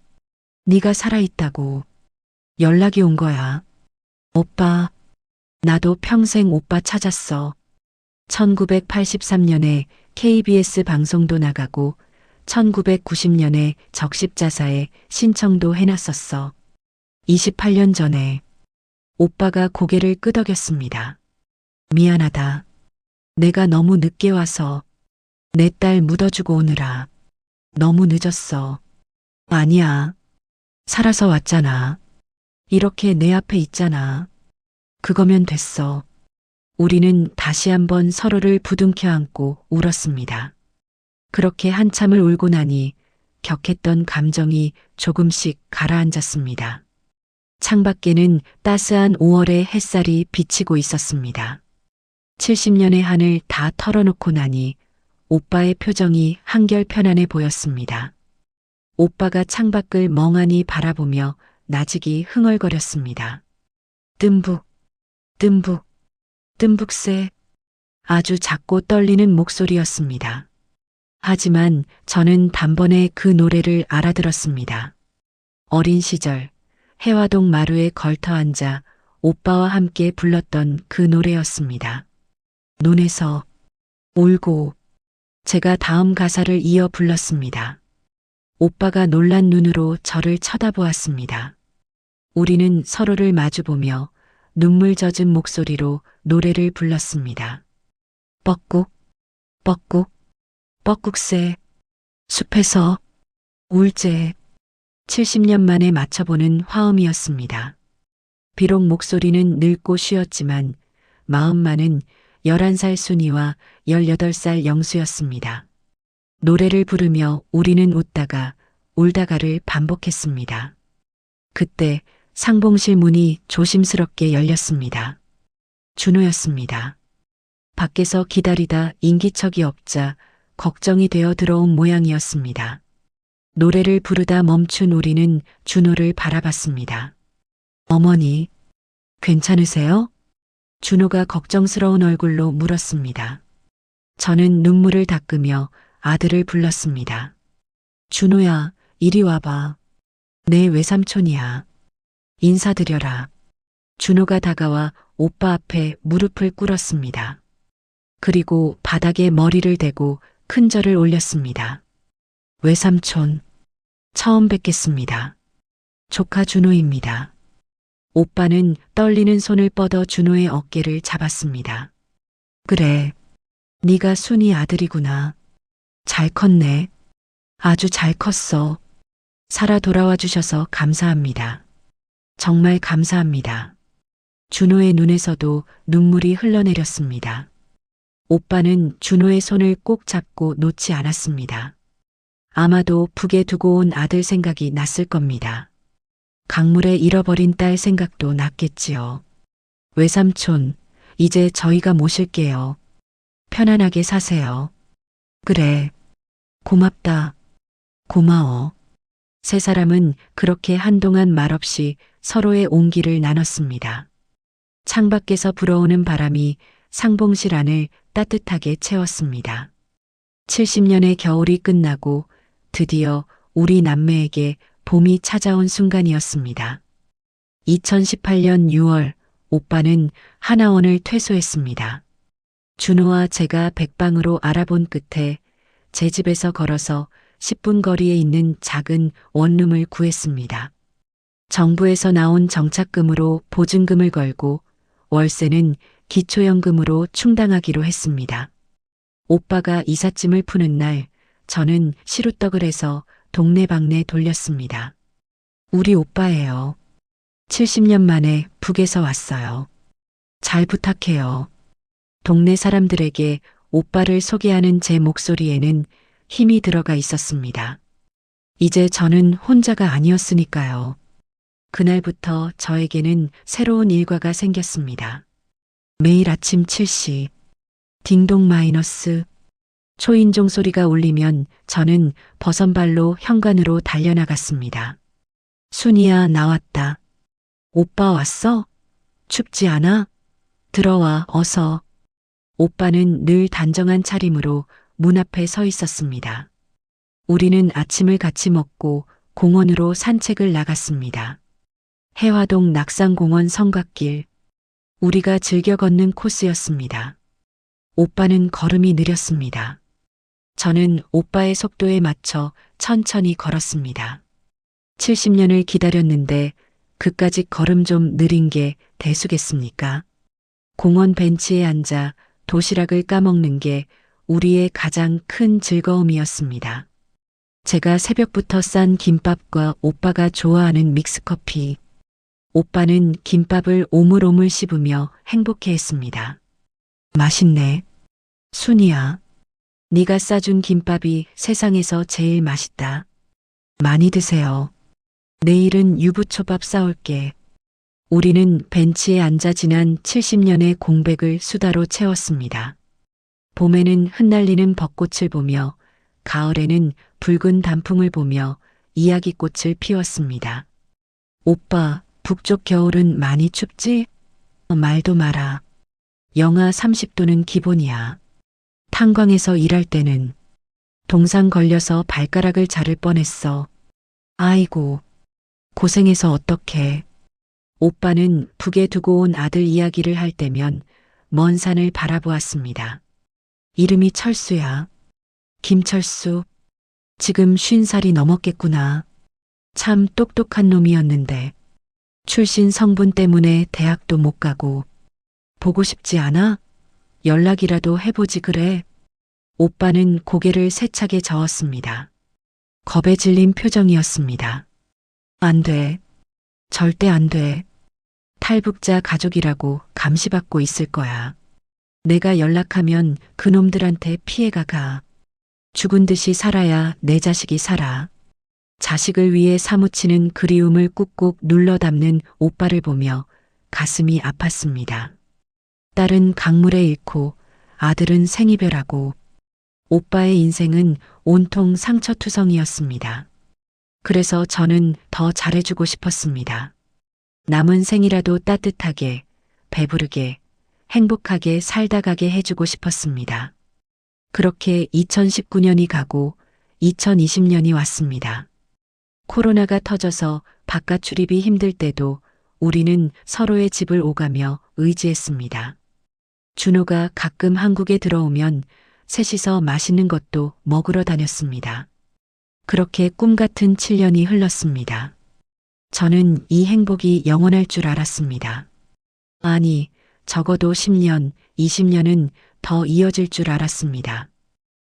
네가 살아있다고 연락이 온 거야. 오빠, 나도 평생 오빠 찾았어. 1983년에 KBS 방송도 나가고 1990년에 적십자사에 신청도 해놨었어. 28년 전에 오빠가 고개를 끄덕였습니다. 미안하다. 내가 너무 늦게 와서 내 딸 묻어주고 오느라 너무 늦었어. 아니야. 살아서 왔잖아. 이렇게 내 앞에 있잖아. 그거면 됐어. 우리는 다시 한번 서로를 부둥켜 안고 울었습니다. 그렇게 한참을 울고 나니 격했던 감정이 조금씩 가라앉았습니다. 창밖에는 따스한 5월의 햇살이 비치고 있었습니다. 70년의 하늘 다 털어놓고 나니 오빠의 표정이 한결 편안해 보였습니다. 오빠가 창밖을 멍하니 바라보며 나직이 흥얼거렸습니다. 뜸북, 뜸북, 뜸북새. 아주 작고 떨리는 목소리였습니다. 하지만 저는 단번에 그 노래를 알아들었습니다. 어린 시절 해화동 마루에 걸터 앉아 오빠와 함께 불렀던 그 노래였습니다. 눈에서 울고. 제가 다음 가사를 이어 불렀습니다. 오빠가 놀란 눈으로 저를 쳐다보았습니다. 우리는 서로를 마주보며 눈물 젖은 목소리로 노래를 불렀습니다. 뻐꾹, 뻐꾹, 뻐꾹새, 숲에서 울재. 70년 만에 맞춰보는 화음이었습니다. 비록 목소리는 늙고 쉬었지만 마음만은 11살 순이와 18살 영수였습니다. 노래를 부르며 우리는 웃다가 울다가를 반복했습니다. 그때 상봉실 문이 조심스럽게 열렸습니다. 준호였습니다. 밖에서 기다리다 인기척이 없자 걱정이 되어 들어온 모양이었습니다. 노래를 부르다 멈춘 우리는 준호를 바라봤습니다. 어머니, 괜찮으세요? 준호가 걱정스러운 얼굴로 물었습니다. 저는 눈물을 닦으며 아들을 불렀습니다. 준호야, 이리 와봐. 내 외삼촌이야. 인사드려라. 준호가 다가와 오빠 앞에 무릎을 꿇었습니다. 그리고 바닥에 머리를 대고 큰 절을 올렸습니다. 외삼촌, 처음 뵙겠습니다. 조카 준호입니다. 오빠는 떨리는 손을 뻗어 준호의 어깨를 잡았습니다. 그래, 네가 순이 아들이구나. 잘 컸네. 아주 잘 컸어. 살아 돌아와 주셔서 감사합니다. 정말 감사합니다. 준호의 눈에서도 눈물이 흘러내렸습니다. 오빠는 준호의 손을 꼭 잡고 놓지 않았습니다. 아마도 북에 두고 온 아들 생각이 났을 겁니다. 강물에 잃어버린 딸 생각도 났겠지요. 외삼촌, 이제 저희가 모실게요. 편안하게 사세요. 그래. 고맙다. 고마워. 세 사람은 그렇게 한동안 말없이 서로의 온기를 나눴습니다. 창밖에서 불어오는 바람이 상봉실 안을 따뜻하게 채웠습니다. 70년의 겨울이 끝나고 드디어 우리 남매에게 봄이 찾아온 순간이었습니다. 2018년 6월 오빠는 하나원을 퇴소했습니다. 준호와 제가 백방으로 알아본 끝에 제 집에서 걸어서 10분 거리에 있는 작은 원룸을 구했습니다. 정부에서 나온 정착금으로 보증금을 걸고 월세는 기초연금으로 충당하기로 했습니다. 오빠가 이삿짐을 푸는 날 저는 시루떡을 해서 동네방네 돌렸습니다. 우리 오빠예요. 70년 만에 북에서 왔어요. 잘 부탁해요. 동네 사람들에게 오빠를 소개하는 제 목소리에는 힘이 들어가 있었습니다. 이제 저는 혼자가 아니었으니까요. 그날부터 저에게는 새로운 일과가 생겼습니다. 매일 아침 7시 딩동 마이너스 초인종 소리가 울리면 저는 버선발로 현관으로 달려나갔습니다. 순이야, 나왔다. 오빠 왔어? 춥지 않아? 들어와, 어서. 오빠는 늘 단정한 차림으로 문 앞에 서 있었습니다. 우리는 아침을 같이 먹고 공원으로 산책을 나갔습니다. 해화동 낙산공원 성곽길. 우리가 즐겨 걷는 코스였습니다. 오빠는 걸음이 느렸습니다. 저는 오빠의 속도에 맞춰 천천히 걸었습니다. 70년을 기다렸는데 그까짓 걸음 좀 느린 게 대수겠습니까? 공원 벤치에 앉아 도시락을 까먹는 게 우리의 가장 큰 즐거움이었습니다. 제가 새벽부터 싼 김밥과 오빠가 좋아하는 믹스커피. 오빠는 김밥을 오물오물 씹으며 행복해했습니다. 맛있네. 순이야. 네가 싸준 김밥이 세상에서 제일 맛있다. 많이 드세요. 내일은 유부초밥 싸올게. 우리는 벤치에 앉아 지난 70년의 공백을 수다로 채웠습니다. 봄에는 흩날리는 벚꽃을 보며 가을에는 붉은 단풍을 보며 이야기꽃을 피웠습니다. 오빠, 북쪽 겨울은 많이 춥지? 말도 마라. 영하 30도는 기본이야. 탄광에서 일할 때는 동상 걸려서 발가락을 자를 뻔했어. 아이고, 고생해서 어떡해. 오빠는 북에 두고 온 아들 이야기를 할 때면 먼 산을 바라보았습니다. 이름이 철수야. 김철수. 지금 50살이 넘었겠구나. 참 똑똑한 놈이었는데 출신 성분 때문에 대학도 못 가고. 보고 싶지 않아? 연락이라도 해보지 그래. 오빠는 고개를 세차게 저었습니다. 겁에 질린 표정이었습니다. 안 돼. 절대 안 돼. 탈북자 가족이라고 감시받고 있을 거야. 내가 연락하면 그놈들한테 피해가 가. 죽은 듯이 살아야 내 자식이 살아. 자식을 위해 사무치는 그리움을 꾹꾹 눌러 담는 오빠를 보며 가슴이 아팠습니다. 딸은 강물에 잃고 아들은 생이별하고 오빠의 인생은 온통 상처투성이었습니다. 그래서 저는 더 잘해주고 싶었습니다. 남은 생이라도 따뜻하게, 배부르게, 행복하게 살다 가게 해주고 싶었습니다. 그렇게 2019년이 가고 2020년이 왔습니다. 코로나가 터져서 바깥 출입이 힘들 때도 우리는 서로의 집을 오가며 의지했습니다. 준호가 가끔 한국에 들어오면 셋이서 맛있는 것도 먹으러 다녔습니다. 그렇게 꿈 같은 7년이 흘렀습니다. 저는 이 행복이 영원할 줄 알았습니다. 아니, 적어도 10년, 20년은 더 이어질 줄 알았습니다.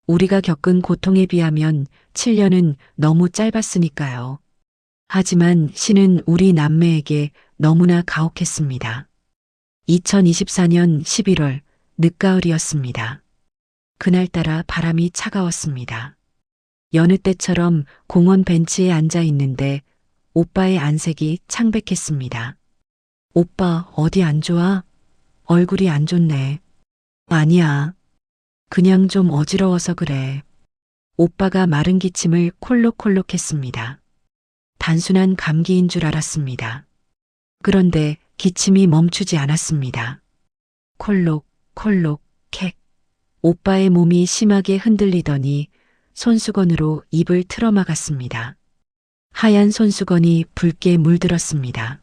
우리가 겪은 고통에 비하면 7년은 너무 짧았으니까요. 하지만 신은 우리 남매에게 너무나 가혹했습니다. 2024년 11월 늦가을이었습니다. 그날따라 바람이 차가웠습니다. 여느 때처럼 공원 벤치에 앉아 있는데 오빠의 안색이 창백했습니다. 오빠 어디 안 좋아? 얼굴이 안 좋네. 아니야. 그냥 좀 어지러워서 그래. 오빠가 마른 기침을 콜록콜록했습니다. 단순한 감기인 줄 알았습니다. 그런데 기침이 멈추지 않았습니다. 콜록, 콜록, 캑. 오빠의 몸이 심하게 흔들리더니 손수건으로 입을 틀어막았습니다. 하얀 손수건이 붉게 물들었습니다.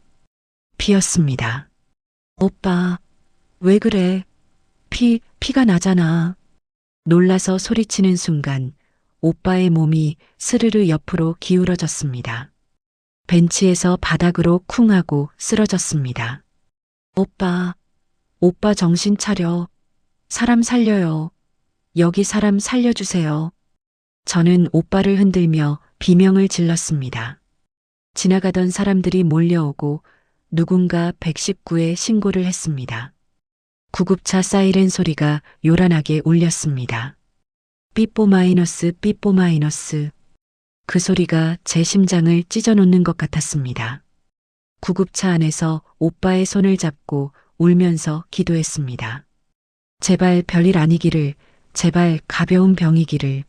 피었습니다. 오빠, 왜 그래? 피가 나잖아. 놀라서 소리치는 순간 오빠의 몸이 스르르 옆으로 기울어졌습니다. 벤치에서 바닥으로 쿵 하고 쓰러졌습니다. 오빠 정신 차려. 사람 살려요. 여기 사람 살려주세요. 저는 오빠를 흔들며 비명을 질렀습니다. 지나가던 사람들이 몰려오고 누군가 119에 신고를 했습니다. 구급차 사이렌 소리가 요란하게 울렸습니다. 삐뽀 마이너스 삐뽀 마이너스. 그 소리가 제 심장을 찢어놓는 것 같았습니다. 구급차 안에서 오빠의 손을 잡고 울면서 기도했습니다. 제발 별일 아니기를, 제발 가벼운 병이기를.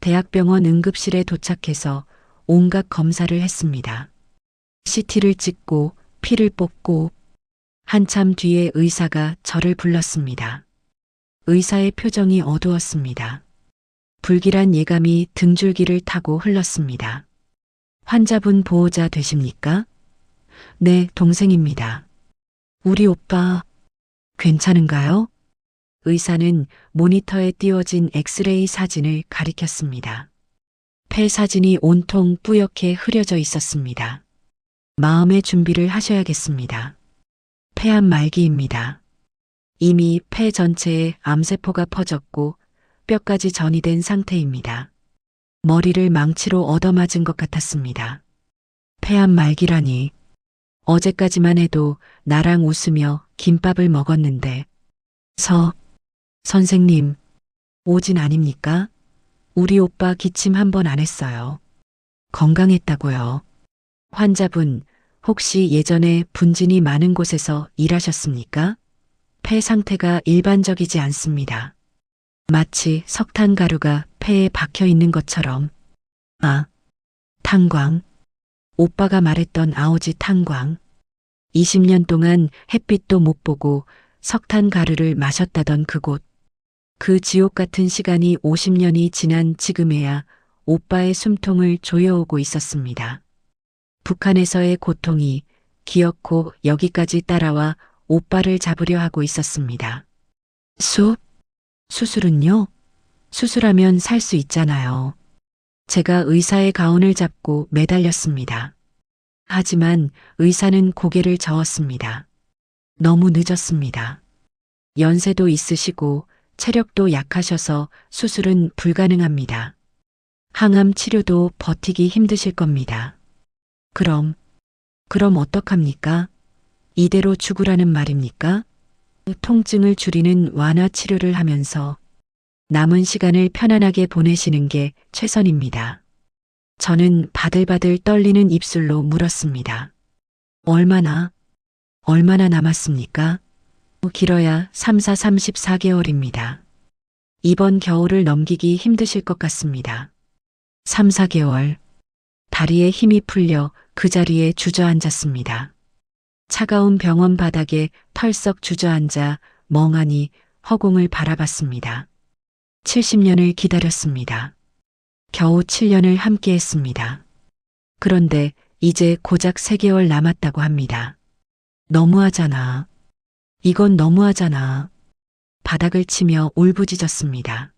대학병원 응급실에 도착해서 온갖 검사를 했습니다. CT를 찍고 피를 뽑고 한참 뒤에 의사가 저를 불렀습니다. 의사의 표정이 어두웠습니다. 불길한 예감이 등줄기를 타고 흘렀습니다. 환자분 보호자 되십니까? 네, 동생입니다. 우리 오빠 괜찮은가요? 의사는 모니터에 띄워진 엑스레이 사진을 가리켰습니다. 폐 사진이 온통 뿌옇게 흐려져 있었습니다. 마음의 준비를 하셔야겠습니다. 폐암 말기입니다. 이미 폐 전체에 암세포가 퍼졌고 뼈까지 전이된 상태입니다. 머리를 망치로 얻어맞은 것 같았습니다. 폐암 말기라니. 어제까지만 해도 나랑 웃으며 김밥을 먹었는데. 선생님, 오진 아닙니까? 우리 오빠 기침 한 번 안 했어요. 건강했다고요. 환자분, 혹시 예전에 분진이 많은 곳에서 일하셨습니까? 폐 상태가 일반적이지 않습니다. 마치 석탄 가루가 폐에 박혀 있는 것처럼. 아, 탄광. 오빠가 말했던 아오지 탄광. 20년 동안 햇빛도 못 보고 석탄 가루를 마셨다던 그곳. 그 지옥 같은 시간이 50년이 지난 지금에야 오빠의 숨통을 조여오고 있었습니다. 북한에서의 고통이 기어코 여기까지 따라와 오빠를 잡으려 하고 있었습니다. 수술은요? 수술하면 살 수 있잖아요. 제가 의사의 가운을 잡고 매달렸습니다. 하지만 의사는 고개를 저었습니다. 너무 늦었습니다. 연세도 있으시고 체력도 약하셔서 수술은 불가능합니다. 항암 치료도 버티기 힘드실 겁니다. 그럼 어떡합니까? 이대로 죽으라는 말입니까? 통증을 줄이는 완화 치료를 하면서 남은 시간을 편안하게 보내시는 게 최선입니다. 저는 바들바들 떨리는 입술로 물었습니다. 얼마나 남았습니까? 길어야 34개월입니다. 이번 겨울을 넘기기 힘드실 것 같습니다. 4개월. 다리에 힘이 풀려 그 자리에 주저앉았습니다. 차가운 병원 바닥에 털썩 주저앉아 멍하니 허공을 바라봤습니다. 70년을 기다렸습니다. 겨우 7년을 함께했습니다. 그런데 이제 고작 3개월 남았다고 합니다. 너무하잖아. 이건 너무하잖아. 바닥을 치며 울부짖었습니다.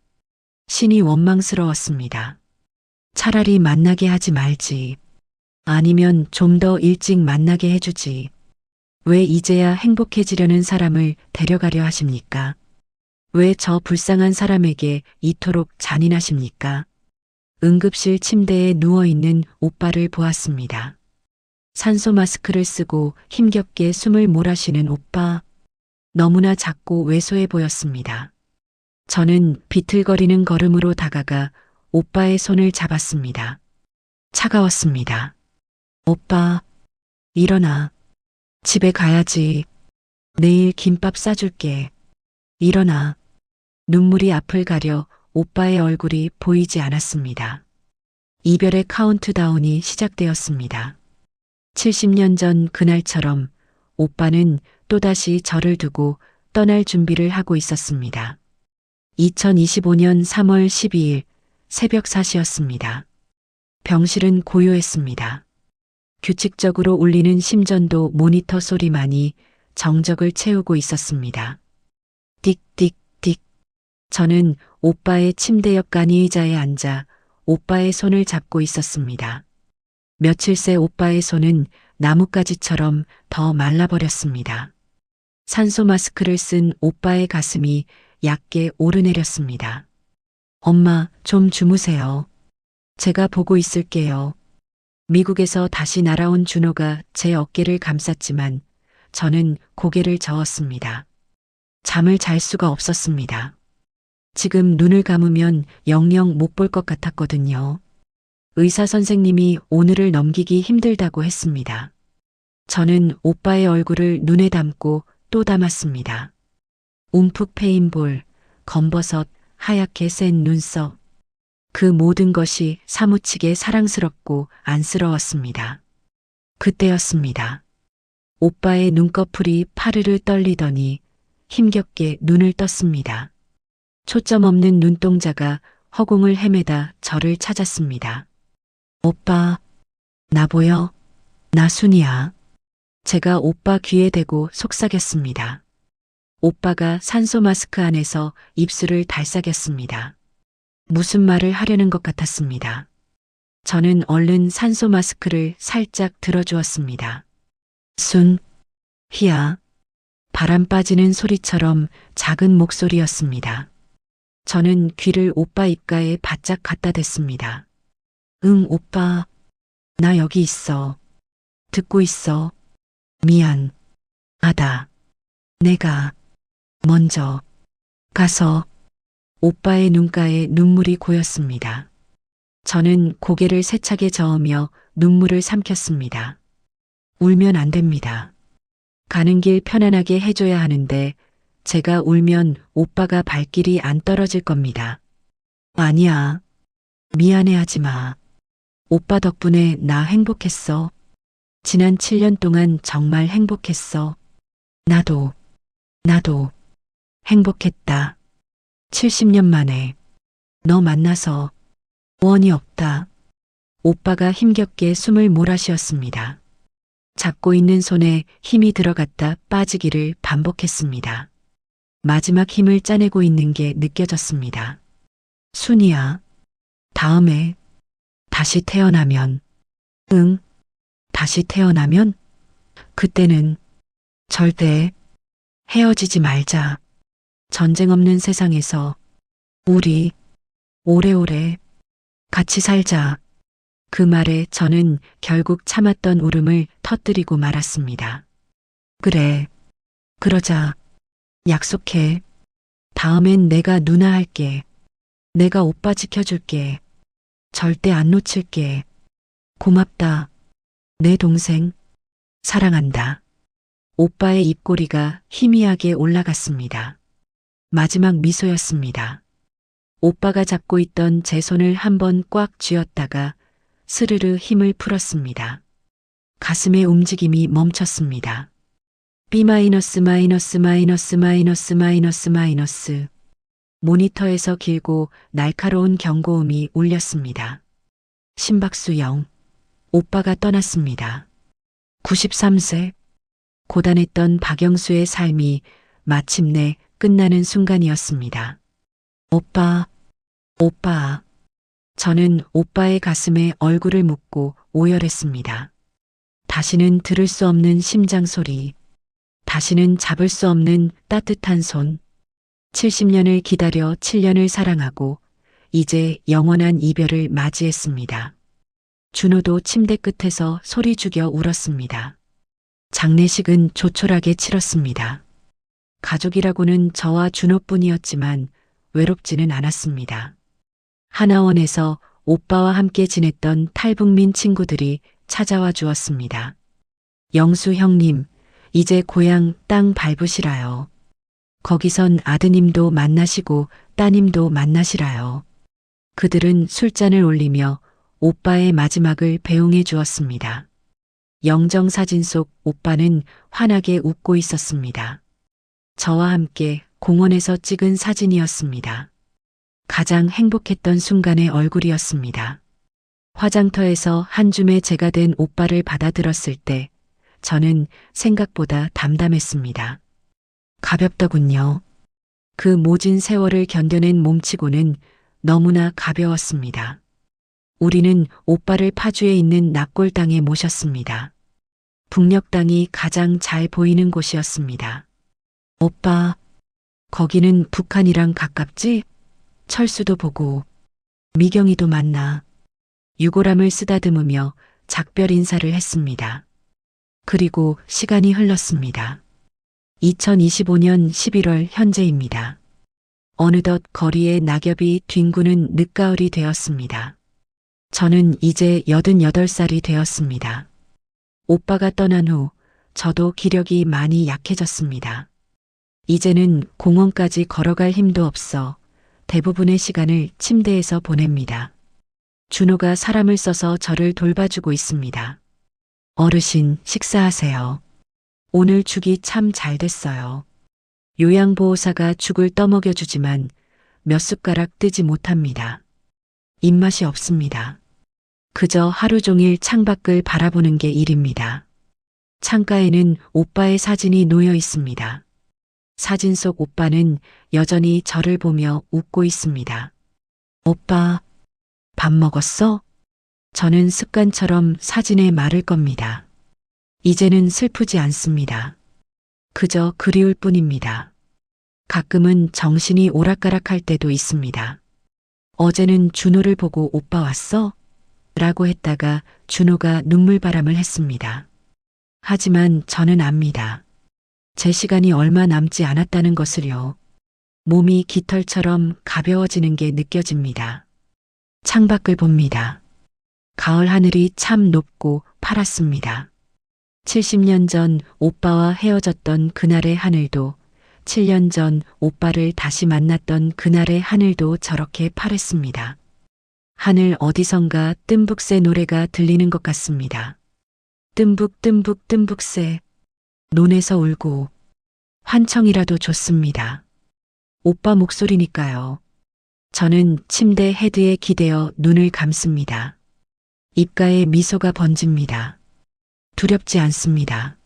신이 원망스러웠습니다. 차라리 만나게 하지 말지. 아니면 좀 더 일찍 만나게 해주지. 왜 이제야 행복해지려는 사람을 데려가려 하십니까? 왜 저 불쌍한 사람에게 이토록 잔인하십니까? 응급실 침대에 누워있는 오빠를 보았습니다. 산소 마스크를 쓰고 힘겹게 숨을 몰아쉬는 오빠. 너무나 작고 왜소해 보였습니다. 저는 비틀거리는 걸음으로 다가가 오빠의 손을 잡았습니다. 차가웠습니다. 오빠, 일어나. 집에 가야지. 내일 김밥 싸줄게. 일어나. 눈물이 앞을 가려 오빠의 얼굴이 보이지 않았습니다. 이별의 카운트다운이 시작되었습니다. 70년 전 그날처럼 오빠는 또다시 저를 두고 떠날 준비를 하고 있었습니다. 2025년 3월 12일 새벽 4시였습니다. 병실은 고요했습니다. 규칙적으로 울리는 심전도 모니터 소리만이 정적을 채우고 있었습니다. 띡띡띡. 저는 오빠의 침대 옆 간이의자에 앉아 오빠의 손을 잡고 있었습니다. 며칠 새 오빠의 손은 나뭇가지처럼 더 말라버렸습니다. 산소 마스크를 쓴 오빠의 가슴이 얕게 오르내렸습니다. 엄마, 좀 주무세요. 제가 보고 있을게요. 미국에서 다시 날아온 준호가 제 어깨를 감쌌지만 저는 고개를 저었습니다. 잠을 잘 수가 없었습니다. 지금 눈을 감으면 영영 못 볼 것 같았거든요. 의사 선생님이 오늘을 넘기기 힘들다고 했습니다. 저는 오빠의 얼굴을 눈에 담고 또 담았습니다. 움푹 패인 볼, 검버섯, 하얗게 센 눈썹. 그 모든 것이 사무치게 사랑스럽고 안쓰러웠습니다. 그때였습니다. 오빠의 눈꺼풀이 파르르 떨리더니 힘겹게 눈을 떴습니다. 초점 없는 눈동자가 허공을 헤매다 저를 찾았습니다. 오빠, 나 보여? 나 순이야. 제가 오빠 귀에 대고 속삭였습니다. 오빠가 산소 마스크 안에서 입술을 달싹였습니다. 무슨 말을 하려는 것 같았습니다. 저는 얼른 산소 마스크를 살짝 들어주었습니다. 희야. 바람 빠지는 소리처럼 작은 목소리였습니다. 저는 귀를 오빠 입가에 바짝 갖다 댔습니다. 응, 오빠. 나 여기 있어. 듣고 있어. 미안. 하다. 내가 먼저 가서 오빠의 눈가에 눈물이 고였습니다. 저는 고개를 세차게 저으며 눈물을 삼켰습니다. 울면 안 됩니다. 가는 길 편안하게 해줘야 하는데 제가 울면 오빠가 발길이 안 떨어질 겁니다. 아니야. 미안해하지 마. 오빠 덕분에 나 행복했어. 지난 7년 동안 정말 행복했어. 나도 행복했다. 70년 만에 너 만나서 원이 없다. 오빠가 힘겹게 숨을 몰아쉬었습니다. 잡고 있는 손에 힘이 들어갔다 빠지기를 반복했습니다. 마지막 힘을 짜내고 있는 게 느껴졌습니다. 순이야. 다음에 다시 태어나면, 응, 다시 태어나면 그때는 절대 헤어지지 말자. 전쟁 없는 세상에서 우리 오래오래 같이 살자. 그 말에 저는 결국 참았던 울음을 터뜨리고 말았습니다. 그래, 그러자. 약속해. 다음엔 내가 누나 할게. 내가 오빠 지켜줄게. 절대 안 놓칠게. 고맙다. 내 동생. 사랑한다. 오빠의 입꼬리가 희미하게 올라갔습니다. 마지막 미소였습니다. 오빠가 잡고 있던 제 손을 한번 꽉 쥐었다가 스르르 힘을 풀었습니다. 가슴의 움직임이 멈췄습니다. B-, 모니터에서 길고 날카로운 경고음이 울렸습니다. 심박수 0. 오빠가 떠났습니다. 93세. 고단했던 박영수의 삶이 마침내 끝나는 순간이었습니다. 오빠. 저는 오빠의 가슴에 얼굴을 묻고 오열했습니다. 다시는 들을 수 없는 심장 소리. 다시는 잡을 수 없는 따뜻한 손. 70년을 기다려 7년을 사랑하고 이제 영원한 이별을 맞이했습니다. 준호도 침대 끝에서 소리 죽여 울었습니다. 장례식은 조촐하게 치렀습니다. 가족이라고는 저와 준호뿐이었지만 외롭지는 않았습니다. 하나원에서 오빠와 함께 지냈던 탈북민 친구들이 찾아와 주었습니다. 영수 형님, 이제 고향 땅 밟으시라요. 거기선 아드님도 만나시고 따님도 만나시라요. 그들은 술잔을 올리며 오빠의 마지막을 배웅해 주었습니다. 영정사진 속 오빠는 환하게 웃고 있었습니다. 저와 함께 공원에서 찍은 사진이었습니다. 가장 행복했던 순간의 얼굴이었습니다. 화장터에서 한 줌의 제가 된 오빠를 받아들었을 때 저는 생각보다 담담했습니다. 가볍더군요. 그 모진 세월을 견뎌낸 몸치고는 너무나 가벼웠습니다. 우리는 오빠를 파주에 있는 납골당에 모셨습니다. 북녘땅이 가장 잘 보이는 곳이었습니다. 오빠, 거기는 북한이랑 가깝지? 철수도 보고 미경이도 만나. 유골함을 쓰다듬으며 작별 인사를 했습니다. 그리고 시간이 흘렀습니다. 2025년 11월 현재입니다. 어느덧 거리에 낙엽이 뒹구는 늦가을이 되었습니다. 저는 이제 88살이 되었습니다. 오빠가 떠난 후 저도 기력이 많이 약해졌습니다. 이제는 공원까지 걸어갈 힘도 없어 대부분의 시간을 침대에서 보냅니다. 준호가 사람을 써서 저를 돌봐주고 있습니다. 어르신, 식사하세요. 오늘 죽이 참 잘 됐어요. 요양보호사가 죽을 떠먹여주지만 몇 숟가락 뜨지 못합니다. 입맛이 없습니다. 그저 하루 종일 창밖을 바라보는 게 일입니다. 창가에는 오빠의 사진이 놓여 있습니다. 사진 속 오빠는 여전히 저를 보며 웃고 있습니다. 오빠, 밥 먹었어? 저는 습관처럼 사진에 말을 겁니다. 이제는 슬프지 않습니다. 그저 그리울 뿐입니다. 가끔은 정신이 오락가락할 때도 있습니다. 어제는 준호를 보고 오빠 왔어? 라고 했다가 준호가 눈물바람을 했습니다. 하지만 저는 압니다. 제 시간이 얼마 남지 않았다는 것을요. 몸이 깃털처럼 가벼워지는 게 느껴집니다. 창밖을 봅니다. 가을 하늘이 참 높고 파랗습니다. 70년 전 오빠와 헤어졌던 그날의 하늘도 7년 전 오빠를 다시 만났던 그날의 하늘도 저렇게 파랬습니다. 하늘 어디선가 뜸북새 노래가 들리는 것 같습니다. 뜸북 뜸북 뜸북새 논에서 울고 환청이라도 좋습니다. 오빠 목소리니까요. 저는 침대 헤드에 기대어 눈을 감습니다. 입가에 미소가 번집니다. 두렵지 않습니다.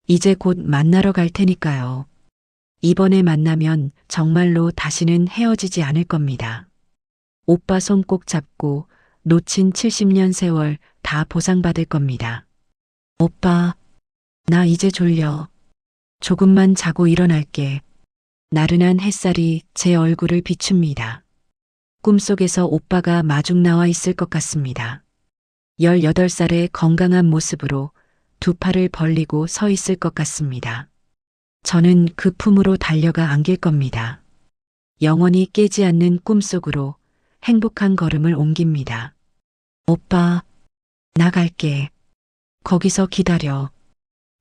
이제 곧 만나러 갈 테니까요. 이번에 만나면 정말로 다시는 헤어지지 않을 겁니다. 오빠 손 꼭 잡고 놓친 70년 세월 다 보상받을 겁니다. 오빠, 나 이제 졸려. 조금만 자고 일어날게. 나른한 햇살이 제 얼굴을 비춥니다. 꿈속에서 오빠가 마중 나와 있을 것 같습니다. 18살의 건강한 모습으로 두 팔을 벌리고 서 있을 것 같습니다. 저는 그 품으로 달려가 안길 겁니다. 영원히 깨지 않는 꿈속으로 행복한 걸음을 옮깁니다. 오빠, 나갈게. 거기서 기다려.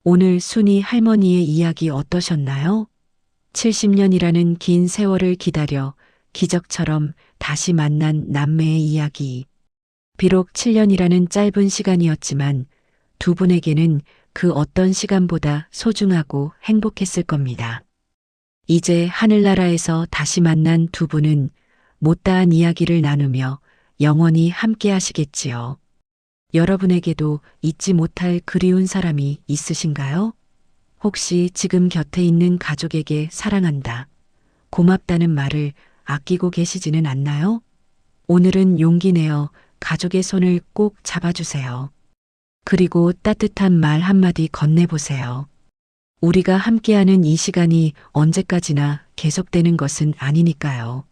오늘 순이 할머니의 이야기 어떠셨나요? 70년이라는 긴 세월을 기다려 기적처럼 다시 만난 남매의 이야기. 비록 7년이라는 짧은 시간이었지만 두 분에게는 그 어떤 시간보다 소중하고 행복했을 겁니다. 이제 하늘나라에서 다시 만난 두 분은 못다한 이야기를 나누며 영원히 함께 하시겠지요. 여러분에게도 잊지 못할 그리운 사람이 있으신가요? 혹시 지금 곁에 있는 가족에게 사랑한다, 고맙다는 말을 아끼고 계시지는 않나요? 오늘은 용기 내어 가족의 손을 꼭 잡아주세요. 그리고 따뜻한 말 한마디 건네보세요. 우리가 함께하는 이 시간이 언제까지나 계속되는 것은 아니니까요.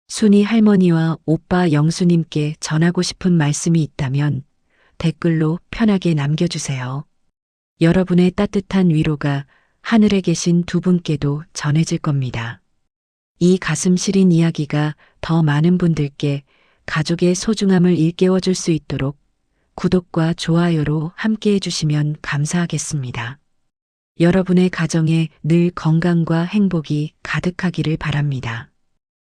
순이 할머니와 오빠 영수님께 전하고 싶은 말씀이 있다면 댓글로 편하게 남겨주세요. 여러분의 따뜻한 위로가 하늘에 계신 두 분께도 전해질 겁니다. 이 가슴 시린 이야기가 더 많은 분들께 가족의 소중함을 일깨워줄 수 있도록 구독과 좋아요로 함께 해주시면 감사하겠습니다. 여러분의 가정에 늘 건강과 행복이 가득하기를 바랍니다.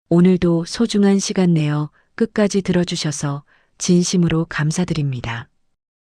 오늘도 소중한 시간 내어 끝까지 들어주셔서 진심으로 감사드립니다.